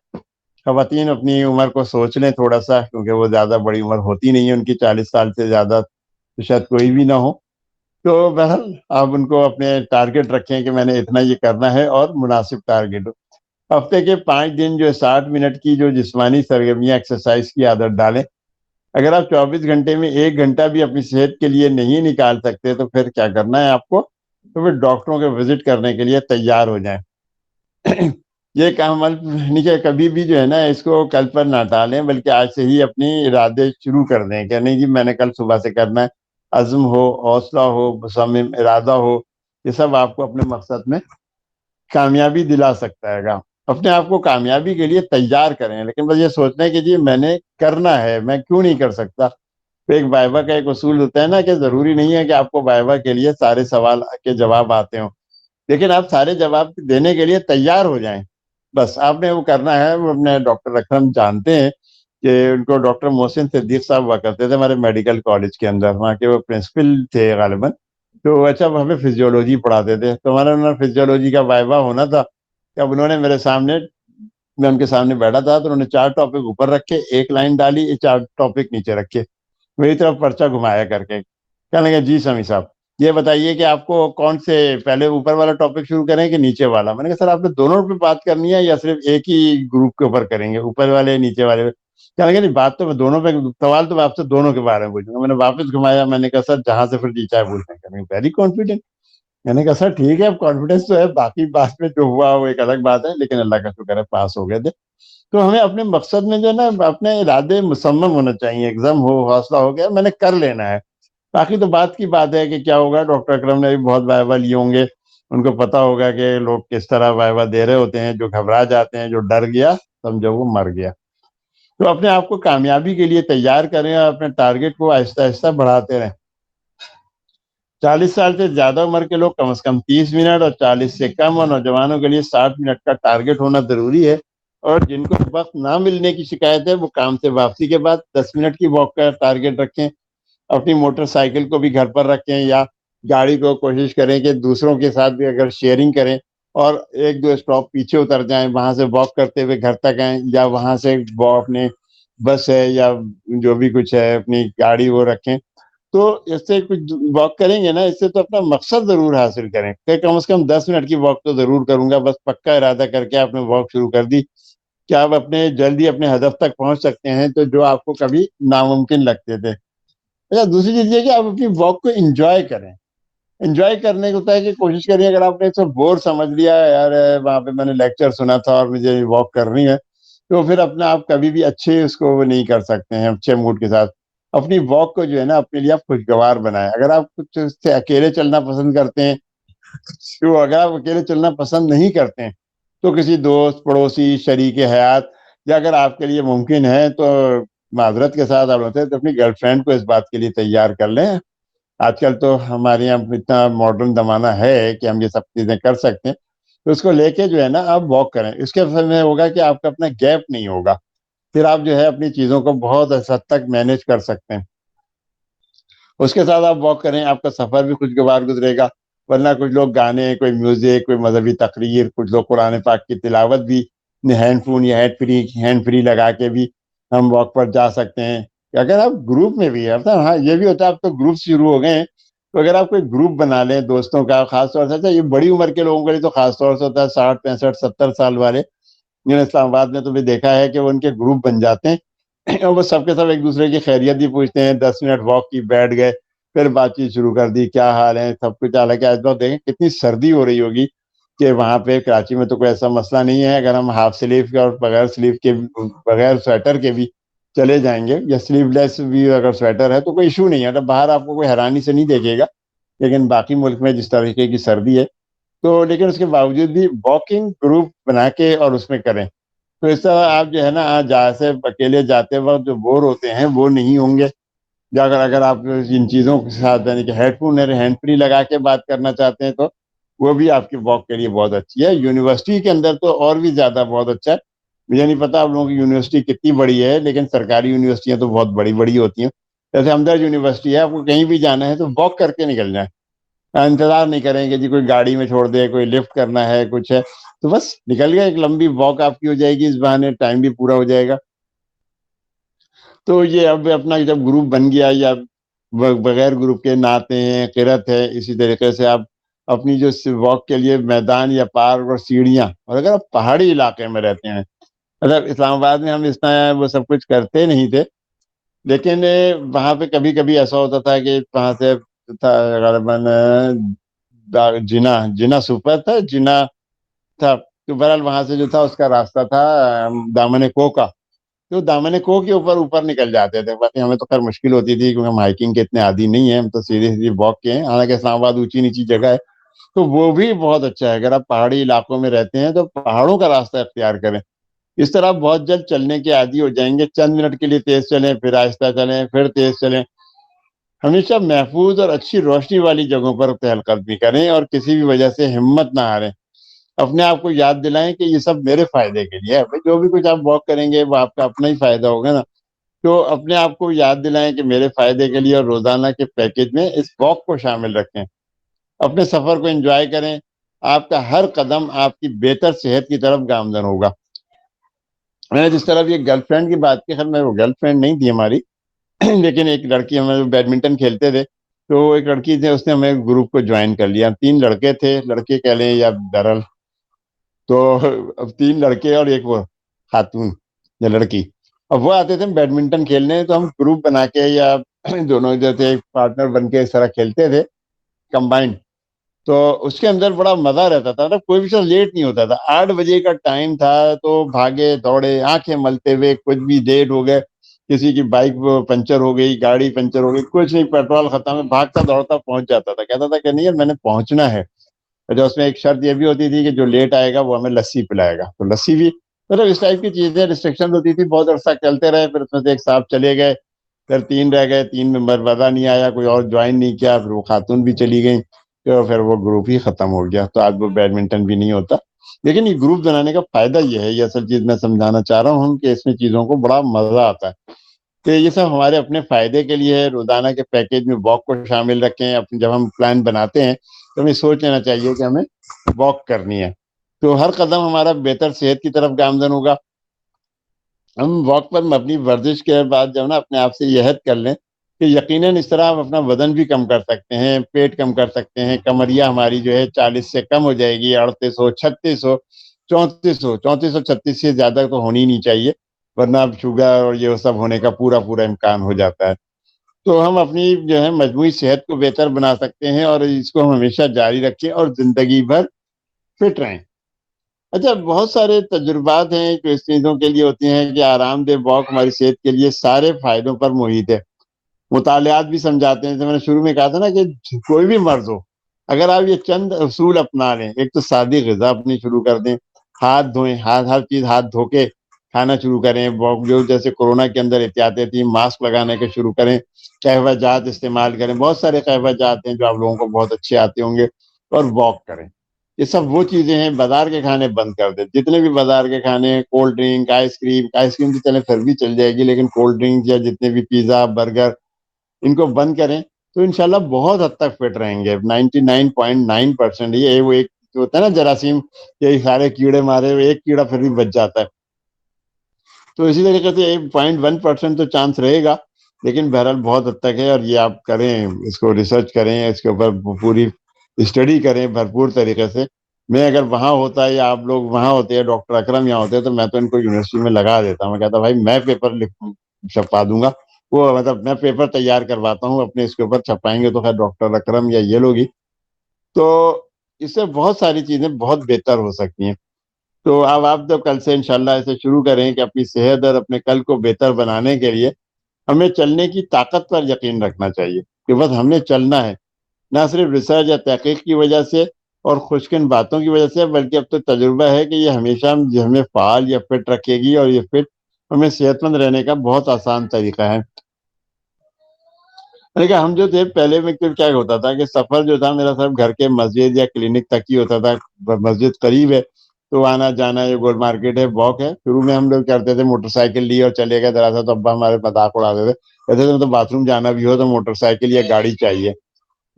Speaker 1: خواتین اپنی عمر کو سوچ لیں تھوڑا سا، کیونکہ وہ زیادہ بڑی عمر ہوتی نہیں ہے ان کی، 40 سال سے زیادہ تو شاید کوئی بھی نہ ہو۔ تو بہرحال آپ ان کو اپنے ٹارگیٹ رکھیں کہ میں نے اتنا یہ کرنا ہے، اور مناسب ٹارگیٹ ہو۔ ہفتے کے 5 دن جو 60 منٹ کی جو جسمانی سرگرمیاں ایکسرسائز کی عادت ڈالیں۔ اگر آپ 24 گھنٹے میں 1 گھنٹہ بھی اپنی صحت کے لیے نہیں نکال سکتے تو پھر کیا کرنا ہے آپ کو، تو پھر ڈاکٹروں کے وزٹ کرنے کے لیے تیار ہو جائیں۔ یہ کام نہیں کہ کبھی بھی جو ہے نا اس کو کل پر نہ ٹالیں، بلکہ آج سے ہی اپنی ارادے شروع کر دیں کہ نہیں جی میں نے کل صبح سے کرنا ہے۔ عزم ہو، حوصلہ ہو، مصمم ارادہ ہو، یہ سب آپ کو اپنے مقصد میں کامیابی دلا سکتا ہے گا۔ اپنے آپ کو کامیابی کے لیے تیار کریں، لیکن بس یہ سوچنا ہے کہ جی میں نے کرنا ہے، میں کیوں نہیں کر سکتا، تو ایک وائوا کا ایک اصول ہوتا ہے نا کہ ضروری نہیں ہے کہ آپ کو وائوا کے لیے سارے سوال کے جواب آتے ہوں، لیکن آپ سارے جواب دینے کے لیے تیار ہو جائیں. بس آپ نے وہ کرنا ہے. وہ اپنے ڈاکٹر اکرم جانتے ہیں کہ ان کو ڈاکٹر محسن صدیق صاحب ہوا کرتے تھے ہمارے میڈیکل کالج کے اندر، وہاں کے وہ پرنسپل تھے غالباً. تو اچھا وہ ہمیں فزیولوجی پڑھاتے تھے، تو ہمارا انہوں نے فزیولوجی کا وائوا ہونا تھا. اب انہوں نے میرے سامنے، میں ان کے سامنے بیٹھا تھا تو انہوں نے 4 ٹاپک اوپر رکھے، ایک لائن ڈالی، 4 ٹاپک نیچے رکھے، میری طرف پرچہ گھمایا کر کے کہنے لگے جی سمی صاحب یہ بتائیے کہ آپ کو کون سے پہلے اوپر والا ٹاپک شروع کریں کہ نیچے والا. میں نے کہا سر آپ نے دونوں پہ بات کرنی ہے یا صرف ایک ہی گروپ کے اوپر کریں گے، اوپر والے نیچے والے پہ؟ کہنے لگے نہیں بات تو میں دونوں پہ، سوال تو میں آپ سے دونوں کے بارے میں پوچھوں گا. میں نے واپس گھمایا، میں نے کہا سر جہاں سے پھر جی چاہے پوچھیں گے. Very confident. میں نے کہا سر ٹھیک ہے اب کانفیڈینس تو ہے، باقی بات میں جو ہوا وہ ایک الگ بات ہے، لیکن اللہ کا شکر ہے پاس ہو گئے تھے. تو ہمیں اپنے مقصد میں جو ہے نا اپنے ارادے مصمم ہونا چاہیے، ایگزام ہو حوصلہ ہو گیا میں نے کر لینا ہے. باقی تو بات کی بات ہے کہ کیا ہوگا. ڈاکٹر اکرم نے بھی بہت وائوا لیے ہوں گے، ان کو پتا ہوگا کہ لوگ کس طرح وائوا دے رہے ہوتے ہیں. جو گھبرا جاتے ہیں، جو ڈر گیا سمجھو وہ مر گیا. تو اپنے آپ کو کامیابی کے لیے تیار کریں اور اپنے ٹارگٹ کو آہستہ آہستہ بڑھاتے رہیں. 40 سال سے زیادہ عمر کے لوگ کم از کم 30 منٹ اور 40 سے کم اور نوجوانوں کے لیے 60 منٹ کا ٹارگٹ ہونا ضروری ہے. اور جن کو وقت نہ ملنے کی شکایت ہے وہ کام سے واپسی کے بعد 10 منٹ کی واک کا ٹارگٹ رکھیں. اپنی موٹر سائیکل کو بھی گھر پر رکھیں یا گاڑی کو کوشش کریں کہ دوسروں کے ساتھ بھی اگر شیئرنگ کریں اور 1-2 اسٹاپ پیچھے اتر جائیں، وہاں سے واک کرتے ہوئے گھر تک آئیں، یا وہاں سے اپنے بس ہے یا جو بھی کچھ ہے اپنی گاڑی وہ رکھیں. تو اس سے کچھ واک کریں گے نا، اس سے تو اپنا مقصد ضرور حاصل کریں کہ کم از کم 10 منٹ کی واک تو ضرور کروں گا. بس پکا ارادہ کر کے آپ نے واک شروع کر دی کہ آپ اپنے جلدی اپنے ہدف تک پہنچ سکتے ہیں، تو جو آپ کو کبھی ناممکن لگتے تھے. اچھا دوسری چیز یہ کہ آپ اپنی واک کو انجوائے کریں. انجوائے کرنے کو ہوتا ہے کہ کوشش کریے اگر آپ نے اس کو بور سمجھ لیا یار وہاں پہ میں نے لیکچر سنا تھا اور مجھے واک کرنی ہے، تو پھر اپنا آپ کبھی بھی اچھے اس کو نہیں کر سکتے ہیں اچھے موڈ کے ساتھ. اپنی واک کو جو ہے نا اپنے لیے آپ خوشگوار بنائیں. اگر آپ کچھ سے اکیلے چلنا پسند کرتے ہیں، تو اگر آپ اکیلے چلنا پسند نہیں کرتے ہیں تو کسی دوست، پڑوسی، شریک حیات، یا اگر آپ کے لیے ممکن ہے تو معذرت کے ساتھ آپ ہوتے ہیں تو اپنی گرل فرینڈ کو اس بات کے لیے تیار کر لیں. آج کل تو ہمارے یہاں اتنا ماڈرن زمانہ ہے کہ ہم یہ سب چیزیں کر سکتے ہیں. تو اس کو لے کے جو ہے نا آپ واک کریں. اس کے اثر میں ہوگا کہ آپ کا اپنا گیپ نہیں ہوگا، پھر آپ جو ہے اپنی چیزوں کو بہت حد تک مینیج کر سکتے ہیں. اس کے ساتھ آپ واک کریں، آپ کا سفر بھی خوشگوار گزرے گا. ورنہ کچھ لوگ گانے، کوئی میوزک، کوئی مذہبی تقریر، کچھ لوگ قرآن پاک کی تلاوت بھی ہینڈ فون یا ہینڈ فری لگا کے بھی ہم واک پر جا سکتے ہیں. اگر آپ گروپ میں بھی ہے، ہاں یہ بھی ہوتا ہے اب تو گروپ شروع ہو گئے ہیں، تو اگر آپ کوئی گروپ بنا لیں دوستوں کا، خاص طور سے اچھا یہ بڑی عمر کے لوگوں کے لیے تو خاص طور سے ہوتا ہے 60 65 70 سال والے. اسلام آباد میں تو بھی دیکھا ہے کہ وہ ان کے گروپ بن جاتے ہیں اور وہ سب کے سب ایک دوسرے کی خیریت بھی پوچھتے ہیں. 10 منٹ واک کی، بیٹھ گئے، پھر بات چیت شروع کر دی، کیا حال ہے سب کچھ. حالانکہ آج بات دیکھیں کتنی سردی ہو رہی ہوگی کہ وہاں پہ کراچی میں تو کوئی ایسا مسئلہ نہیں ہے. اگر ہم ہاف سلیو کے اور بغیر سلیو کے، بغیر سویٹر کے بھی چلے جائیں گے، یا سلیو لیس بھی اگر سویٹر ہے تو کوئی ایشو نہیں ہے. باہر آپ کو کوئی حیرانی سے نہیں دیکھے گا. لیکن باقی ملک میں جس طریقے کی سردی ہے تو لیکن اس کے باوجود بھی واکنگ گروپ بنا کے اور اس میں کریں. تو اس طرح آپ جو ہے نا جہاں سے اکیلے جاتے وقت جو بور ہوتے ہیں وہ نہیں ہوں گے. یا اگر آپ ان چیزوں کے ساتھ یعنی کہ ہیڈ فون ہینڈ فری لگا کے بات کرنا چاہتے ہیں تو وہ بھی آپ کی واک کے لیے بہت اچھی ہے. یونیورسٹی کے اندر تو اور بھی زیادہ بہت اچھا ہے. مجھے نہیں پتا آپ لوگوں کی یونیورسٹی کتنی بڑی ہے، لیکن سرکاری یونیورسٹیاں تو بہت بڑی بڑی ہوتی ہیں. جیسے ہمدرد یونیورسٹی ہے، آپ کو کہیں بھی جانا ہے تو واک کر کے نکل جائیں. انتظار نہیں کریں کہ جی کوئی گاڑی میں چھوڑ دے، کوئی لفٹ کرنا ہے کچھ ہے، تو بس نکل گیا. ایک لمبی واک آپ کی ہو جائے گی، اس بہانے ٹائم بھی پورا ہو جائے گا. تو یہ اب اپنا جب گروپ بن گیا یا بغیر گروپ کے نعتیں ہیں، قرت ہے، اسی طریقے سے آپ اپنی جو واک کے لیے میدان یا پارک اور سیڑھیاں، اور اگر آپ پہاڑی علاقے میں رہتے ہیں، مطلب اسلام آباد میں ہم اس طرح وہ سب کچھ کرتے نہیں تھے، لیکن وہاں پہ کبھی کبھی ایسا ہوتا تھا کہ وہاں سے غالباً جنا سپر تھا، جنا تھا. تو بہرحال وہاں سے جو تھا اس کا راستہ تھا دامن کوکا. تو دامن کو کے اوپر نکل جاتے تھے. باقی ہمیں تو خیر مشکل ہوتی تھی کیونکہ ہم ہائکنگ کے اتنے عادی نہیں ہیں، ہم تو سیدھی سیدھی واک کے ہیں. حالانکہ اسلام آباد اونچی نیچی جگہ ہے تو وہ بھی بہت اچھا ہے. اگر آپ پہاڑی علاقوں میں رہتے ہیں تو پہاڑوں کا راستہ اختیار کریں. اس طرح آپ بہت جلد چلنے کے عادی ہو جائیں گے. چند منٹ کے لیے تیز چلیں، پھر آہستہ چلیں، پھر تیز چلیں. ہمیشہ محفوظ اور اچھی روشنی والی جگہوں پر چہل قدمی کریں اور کسی بھی وجہ سے ہمت نہ ہاریں. اپنے آپ کو یاد دلائیں کہ یہ سب میرے فائدے کے لیے ہے. بھائی جو بھی کچھ آپ واک کریں گے وہ آپ کا اپنا ہی فائدہ ہوگا نا. تو اپنے آپ کو یاد دلائیں کہ میرے فائدے کے لیے، اور روزانہ کے پیکج میں اس واک کو شامل رکھیں. اپنے سفر کو انجوائے کریں. آپ کا ہر قدم آپ کی بہتر صحت کی طرف گامزن ہوگا. میں نے جس طرح یہ گرل فرینڈ کی بات کی، خیر میں وہ گرل فرینڈ نہیں تھی ہماری، لیکن ایک لڑکی، ہم بیڈمنٹن کھیلتے تھے تو ایک لڑکی تھی، اس نے ہمیں گروپ کو جوائن کر لیا. 3 لڑکے تھے، لڑکے کہہ لیں یا درل. تو اب 3 لڑکے اور ایک وہ خاتون یا لڑکی، اب وہ آتے تھے بیڈمنٹن کھیلنے، تو ہم گروپ بنا کے یا دونوں جو تھے پارٹنر بن کے اس طرح کھیلتے تھے کمبائنڈ. تو اس کے اندر بڑا مزہ رہتا تھا. کوئی بھی شخص لیٹ نہیں ہوتا تھا. 8 بجے کا ٹائم تھا تو بھاگے دوڑے آنکھیں ملتے ہوئے، کچھ بھی لیٹ ہو گئے، کسی کی بائک پنچر ہو گئی، گاڑی پنچر ہو گئی، کچھ نہیں، پیٹرول ختم ہے، بھاگتا دوڑتا پہنچ جاتا تھا. کہتا تھا کہ نہیں یار میں نے پہنچنا ہے. جو اس میں ایک شرط یہ بھی ہوتی تھی کہ جو لیٹ آئے گا وہ ہمیں لسی پلائے گا. تو لسی بھی مطلب اس ٹائپ کی چیزیں ریسٹرکشن ہوتی تھی. بہت عرصہ چلتے رہے، پھر اس میں سے ایک صاحب چلے گئے، پھر 3 رہ گئے، 3 میں وزا نہیں آیا، کوئی اور جوائن نہیں کیا، پھر وہ خاتون بھی چلی گئی، تو پھر وہ گروپ ہی ختم ہو گیا. تو آج وہ بیڈمنٹن بھی نہیں ہوتا. لیکن یہ گروپ بنانے کا فائدہ یہ ہے، یہ اصل چیز میں سمجھانا چاہ رہا ہوں کہ اس میں چیزوں کو بڑا مزہ آتا ہے. کہ یہ سب ہمارے اپنے فائدے کے لیے ہے. روزانہ کے پیکیج میں واک کو شامل رکھیں. جب ہم پلان بناتے ہیں تو ہمیں سوچ لینا چاہیے کہ ہمیں واک کرنی ہے. تو ہر قدم ہمارا بہتر صحت کی طرف گامزن ہوگا. ہم واک پر اپنی ورزش کے بعد جب نا اپنے آپ سے یہ عہد کر لیں کہ یقیناً اس طرح ہم اپنا وزن بھی کم کر سکتے ہیں، پیٹ کم کر سکتے ہیں، کمریا ہماری جو ہے 40 سے کم ہو جائے گی، 3800، 3600، 3400، 3436 سے زیادہ تو ہونی نہیں چاہیے، ورنہ اب شوگر اور یہ سب ہونے کا پورا پورا امکان ہو جاتا ہے. تو ہم اپنی جو ہے مجموعی صحت کو بہتر بنا سکتے ہیں، اور اس کو ہم ہمیشہ جاری رکھیں اور زندگی بھر فٹ رہیں. اچھا، بہت سارے تجربات ہیں جو اس چیزوں کے لیے ہوتے ہیں کہ آرام دہ واک ہماری صحت کے لیے سارے فائدوں پر محیط ہے. مطالعات بھی سمجھاتے ہیں، جیسے میں نے شروع میں کہا تھا نا کہ کوئی بھی مرض ہو، اگر آپ یہ چند اصول اپنا لیں، ایک تو سادی غذا اپنی شروع کر دیں، ہاتھ دھوئیں، ہر چیز ہاتھ دھو کے کھانا شروع کریں. جو جیسے کورونا کے اندر احتیاطیں تھیں، ماسک لگانے کے شروع کریں، قہوہ جات استعمال کریں. بہت سارے قہوہ جات ہیں جو آپ لوگوں کو بہت اچھے آتے ہوں گے. اور واک کریں. یہ سب وہ چیزیں ہیں. بازار کے کھانے بند کر دیں، جتنے بھی بازار کے کھانے، کولڈ ڈرنک، آئس کریم تو چلے پھر بھی چل جائے گی، لیکن کولڈ ڈرنک یا جتنے بھی پیزا برگر، ان کو بند کریں تو انشاءاللہ بہت حد تک فٹ رہیں گے. 99.9%. یہ وہ ایک جو ہوتا ہے نا جراثیم، یہ سارے کیڑے مارے ہوئے، ایک کیڑا پھر بھی بچ جاتا ہے. تو اسی طریقے سے 0.1% تو چانس رہے گا، لیکن بہرحال بہت حد تک ہے. اور یہ آپ کریں، اس کو ریسرچ کریں، اس کے اوپر پوری اسٹڈی کریں بھرپور طریقے سے. میں اگر وہاں ہوتا ہے یا آپ لوگ وہاں ہوتے ہیں، ڈاکٹر اکرم یہاں ہوتے ہیں، تو میں تو ان کو یونیورسٹی میں لگا دیتا ہوں. میں کہتا بھائی میں پیپر چھپا دوں گا، وہ مطلب میں پیپر تیار کرواتا ہوں اپنے، اس کے اوپر چھپائیں گے تو خیر ڈاکٹر اکرم یا یہ لوگ ہی. تو اس سے بہت ساری چیزیں بہت بہتر ہو سکتی ہیں. تو اب آپ تو کل سے انشاءاللہ ایسے شروع کریں کہ اپنی صحت اور اپنے کل کو بہتر بنانے کے لیے ہمیں چلنے کی طاقت پر یقین رکھنا چاہیے کہ بس ہم نے چلنا ہے. نہ صرف ریسرچ یا تحقیق کی وجہ سے اور خوشکن باتوں کی وجہ سے، بلکہ اب تو تجربہ ہے کہ یہ ہمیشہ ہمیں فعال یا فٹ رکھے گی، اور یہ فٹ ہمیں صحت مند رہنے کا بہت آسان طریقہ ہے. لیکن ہم جو تھے پہلے میں کیا ہوتا تھا کہ سفر جو تھا میرا صرف گھر کے مسجد یا کلینک تک ہی ہوتا تھا. مسجد قریب ہے تو آنا جانا، یہ گول مارکیٹ ہے، واک ہے. شروع میں ہم لوگ کرتے تھے، موٹر سائیکل لی اور چلے گئے دراصل، تو ابا ہمارے مذاق اڑاتے تھے، کہتے تھے تو باتھ روم جانا بھی ہو تو موٹر سائیکل یا گاڑی چاہیے.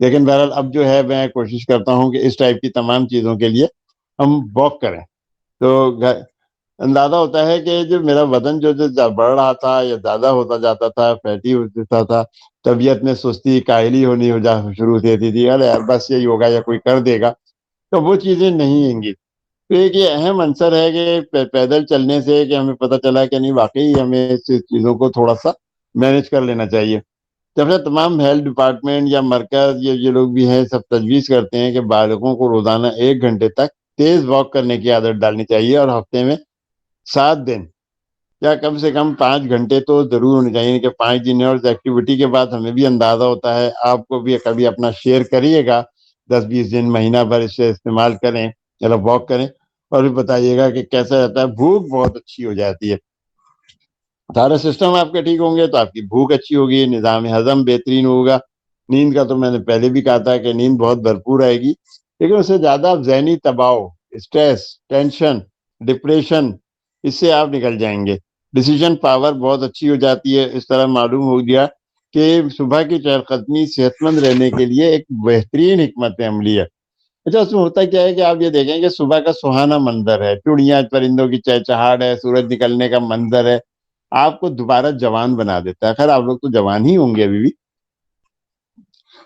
Speaker 1: لیکن بہرحال اب جو ہے میں کوشش کرتا ہوں کہ اس ٹائپ کی تمام چیزوں کے لیے ہم واک کریں. تو اندازہ ہوتا ہے کہ جو میرا وزن جو بڑھ رہا تھا یا زیادہ ہوتا جاتا تھا، فیٹی ہوتا تھا، طبیعت میں سستی کاہلی ہونی شروع ہوتی تھی، ارے یار بس یہی ہوگا یا کوئی کر دے گا، تو وہ چیزیں نہیں ہیں گی. تو ایک یہ اہم عنصر ہے کہ پیدل چلنے سے کہ ہمیں پتہ چلا کہ نہیں واقعی ہمیں اس چیزوں کو تھوڑا سا مینج کر لینا چاہیے. جب سے تمام ہیلتھ ڈپارٹمنٹ یا مرکز یہ لوگ بھی ہیں، سب تجویز کرتے ہیں کہ بالغوں کو روزانہ 1 گھنٹے تک تیز واک کرنے کی عادت ڈالنی چاہیے، اور ہفتے میں 7 دن یا کم سے کم 5 گھنٹے تو ضرور ہونے چاہیے. کہ 5 دن اور ایکٹیویٹی کے بعد ہمیں بھی اندازہ ہوتا ہے، آپ کو بھی کبھی اپنا شیئر کریے گا، 10-20 دن مہینہ بھر اس سے استعمال کریں، مطلب واک کریں، اور بھی بتائیے گا کہ کیسا رہتا ہے. بھوک بہت اچھی ہو جاتی ہے. سارے سسٹم آپ کے ٹھیک ہوں گے تو آپ کی بھوک اچھی ہوگی، نظام ہضم بہترین ہوگا، نیند کا تو میں نے پہلے بھی کہا تھا کہ نیند بہت بھرپور آئے گی، لیکن اس سے زیادہ آپ ذہنی دباؤ، اسٹریس، ٹینشن، ڈپریشن، اس سے آپ نکل جائیں گے۔ ڈیسیژن پاور بہت اچھی ہو جاتی ہے۔ اس طرح معلوم ہو گیا کہ صبح کی چہل قدمی صحت مند رہنے کے لیے ایک بہترین حکمت عملی ہے۔ اچھا، اس میں ہوتا کیا ہے کہ آپ یہ دیکھیں کہ صبح کا سہانا منظر ہے، چڑیاں پرندوں کی چہچہاٹ ہے، سورج نکلنے کا منظر ہے، آپ کو دوبارہ جوان بنا دیتا ہے۔ خیر آپ لوگ تو جوان ہی ہوں گے ابھی بھی،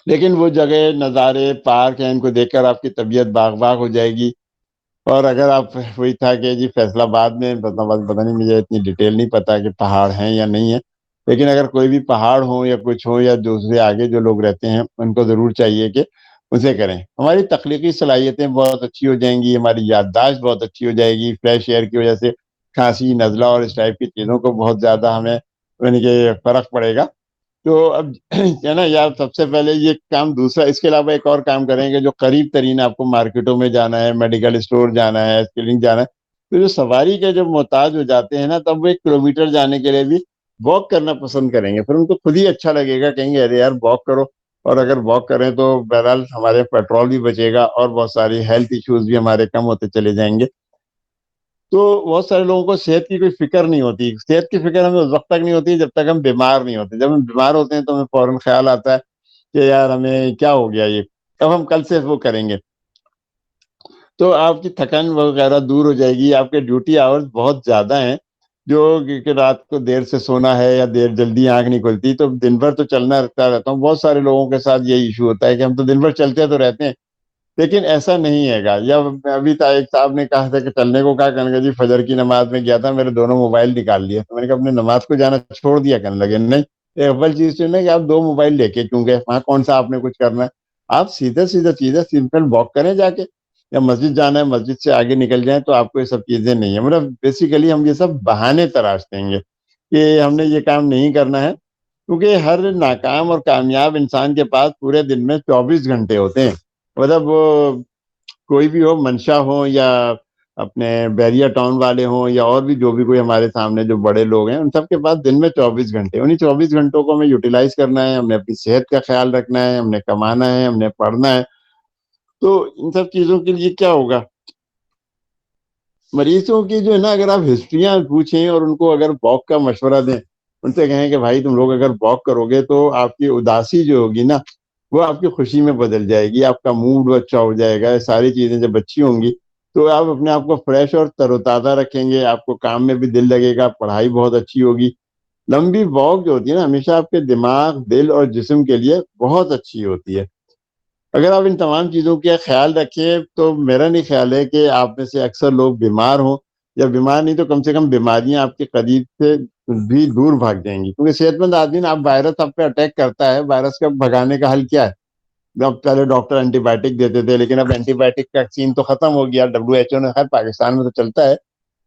Speaker 1: لیکن وہ جگہ، نظارے، پارک ہیں، ان کو دیکھ کر آپ کی طبیعت باغ باغ ہو جائے گی۔ اور اگر آپ وہی تھا کہ جی فیصلہ آباد میں پتہ نہیں، مجھے اتنی ڈیٹیل نہیں پتا کہ پہاڑ ہیں یا نہیں ہے، لیکن اگر کوئی بھی پہاڑ ہو یا کچھ ہو یا دوسرے آگے جو لوگ رہتے ہیں ان کو ضرور چاہیے کہ اسے کریں۔ ہماری تخلیقی صلاحیتیں بہت اچھی ہو جائیں گی، ہماری یادداشت بہت اچھی ہو جائے گی۔ فریش ایئر کی وجہ سے کھانسی، نزلہ اور اس ٹائپ کی چیزوں کو بہت زیادہ ہمیں یعنی کہ فرق پڑے گا۔ تو اب ہے نا یار، سب سے پہلے یہ کام دوسرا، اس کے علاوہ ایک اور کام کریں گے جو قریب ترین آپ کو مارکیٹوں میں جانا ہے، میڈیکل اسٹور جانا ہے، کلینک جانا ہے، تو جو سواری کے جو محتاج ہو جاتے ہیں نا، تب وہ 1 کلومیٹر جانے کے لیے بھی واک کرنا پسند کریں گے۔ پھر ان کو خود ہی اچھا لگے گا، کہیں گے ارے یار واک کرو۔ اور اگر واک کریں تو بہرحال ہمارے پیٹرول بھی بچے گا اور بہت ساری ہیلتھ ایشوز بھی ہمارے کم ہوتے چلے جائیں گے۔ تو بہت سارے لوگوں کو صحت کی کوئی فکر نہیں ہوتی۔ صحت کی فکر ہمیں اس وقت تک نہیں ہوتی جب تک ہم بیمار نہیں ہوتے۔ جب ہم بیمار ہوتے ہیں تو ہمیں فوراً خیال آتا ہے کہ یار ہمیں کیا ہو گیا، یہ اب ہم کل سے وہ کریں گے۔ تو آپ کی تھکن وغیرہ دور ہو جائے گی۔ آپ کے ڈیوٹی آورز بہت زیادہ ہیں، جو کہ رات کو دیر سے سونا ہے یا دیر جلدی آنکھ نہیں کھلتی، تو دن بھر تو چلنا رہتا ہوں۔ بہت سارے لوگوں کے ساتھ یہی ایشو ہوتا ہے کہ ہم تو دن بھر چلتے تو رہتے ہیں، لیکن ایسا نہیں ہے گا۔ یا ابھی ایک صاحب نے کہا تھا کہ چلنے کو کہا، کہنے لگا جی فجر کی نماز میں گیا تھا، میرے دونوں موبائل نکال لیے۔ تو میں نے کہا اپنے نماز کو جانا چھوڑ دیا؟ کہنے لگے نہیں، ایک اول چیز تو نہیں کہ آپ 2 موبائل لے کے کیوں گئے، وہاں کون سا آپ نے کچھ کرنا ہے؟ آپ سیدھا سیدھا چیزیں سمپل واک کریں جا کے، یا مسجد جانا ہے مسجد سے آگے نکل جائیں، تو آپ کو یہ سب چیزیں نہیں ہیں۔ مطلب بیسیکلی ہم یہ سب بہانے تراش دیں گے کہ ہم نے یہ کام نہیں کرنا ہے، کیونکہ ہر ناکام اور کامیاب انسان کے پاس پورے دن میں 24 گھنٹے ہوتے ہیں۔ مطلب وہ کوئی بھی ہو، منشا ہو یا اپنے بیریا ٹاؤن والے ہوں یا اور بھی جو بھی کوئی ہمارے سامنے جو بڑے لوگ ہیں، ان سب کے پاس دن میں 24 گھنٹے، انہیں 24 گھنٹوں کو ہمیں یوٹیلائز کرنا ہے، ہم نے اپنی صحت کا خیال رکھنا ہے، ہم نے کمانا ہے، ہم نے پڑھنا ہے۔ تو ان سب چیزوں کے لیے کیا ہوگا، مریضوں کی جو ہے نا، اگر آپ ہسٹریاں پوچھیں اور ان کو اگر واک کا مشورہ دیں، ان سے کہیں کہ بھائی تم لوگ اگر واک کرو گے تو آپ کی اداسی جو ہوگی نا، وہ آپ کی خوشی میں بدل جائے گی، آپ کا موڈ اچھا ہو جائے گا۔ یہ ساری چیزیں جب اچھی ہوں گی تو آپ اپنے آپ کو فریش اور تر و تازہ رکھیں گے، آپ کو کام میں بھی دل لگے گا، پڑھائی بہت اچھی ہوگی۔ لمبی واک جو ہوتی ہے نا، ہمیشہ آپ کے دماغ، دل اور جسم کے لیے بہت اچھی ہوتی ہے۔ اگر آپ ان تمام چیزوں کا خیال رکھیں تو میرا نہیں خیال ہے کہ آپ میں سے اکثر لوگ بیمار ہوں، یا بیمار نہیں تو کم سے کم بیماریاں آپ کے قریب سے بھی دور بھاگ جائیں گی۔ کیونکہ صحت مند آدمی نا، اب وائرس آپ پہ اٹیک کرتا ہے، وائرس کا بھگانے کا حل کیا ہے؟ اب پہلے ڈاکٹر اینٹی بائیوٹک دیتے تھے، لیکن اب اینٹی بائیوٹک کا سین تو ختم ہو گیا۔ WHO نے، خیر پاکستان میں تو چلتا ہے،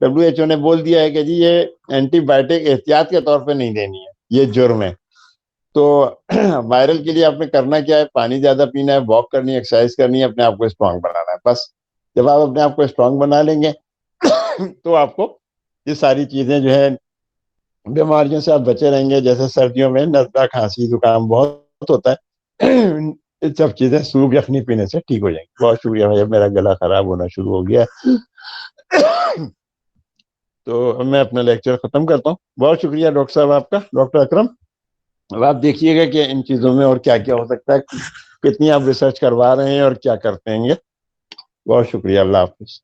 Speaker 1: WHO نے بول دیا ہے کہ جی یہ اینٹی بائیوٹک احتیاط کے طور پہ نہیں دینی ہے، یہ جرم ہے۔ تو وائرل کے لیے آپ نے کرنا کیا ہے؟ پانی زیادہ پینا ہے، واک کرنی ہے، ایکسرسائز کرنی ہے، اپنے آپ کو اسٹرانگ بنانا ہے، بس۔ جب آپ اپنے آپ کو اسٹرانگ بنا لیں گے تو آپ کو یہ ساری چیزیں جو ہے، بیماریوں سے آپ بچے رہیں گے۔ جیسے سردیوں میں نزلہ، کھانسی، زکام بہت ہوتا ہے، یہ سب چیزیں سوپ یخنی پینے سے ٹھیک ہو جائیں گی۔ بہت شکریہ بھائی، میرا گلا خراب ہونا شروع ہو گیا ہے۔ تو میں اپنا لیکچر ختم کرتا ہوں۔ بہت شکریہ ڈاکٹر صاحب آپ کا، ڈاکٹر اکرم۔ اب آپ دیکھیے گا کہ ان چیزوں میں اور کیا کیا ہو سکتا ہے، کتنی آپ ریسرچ کروا رہے ہیں اور کیا کرتے ہیں گے۔ بہت شکریہ، اللہ حافظ۔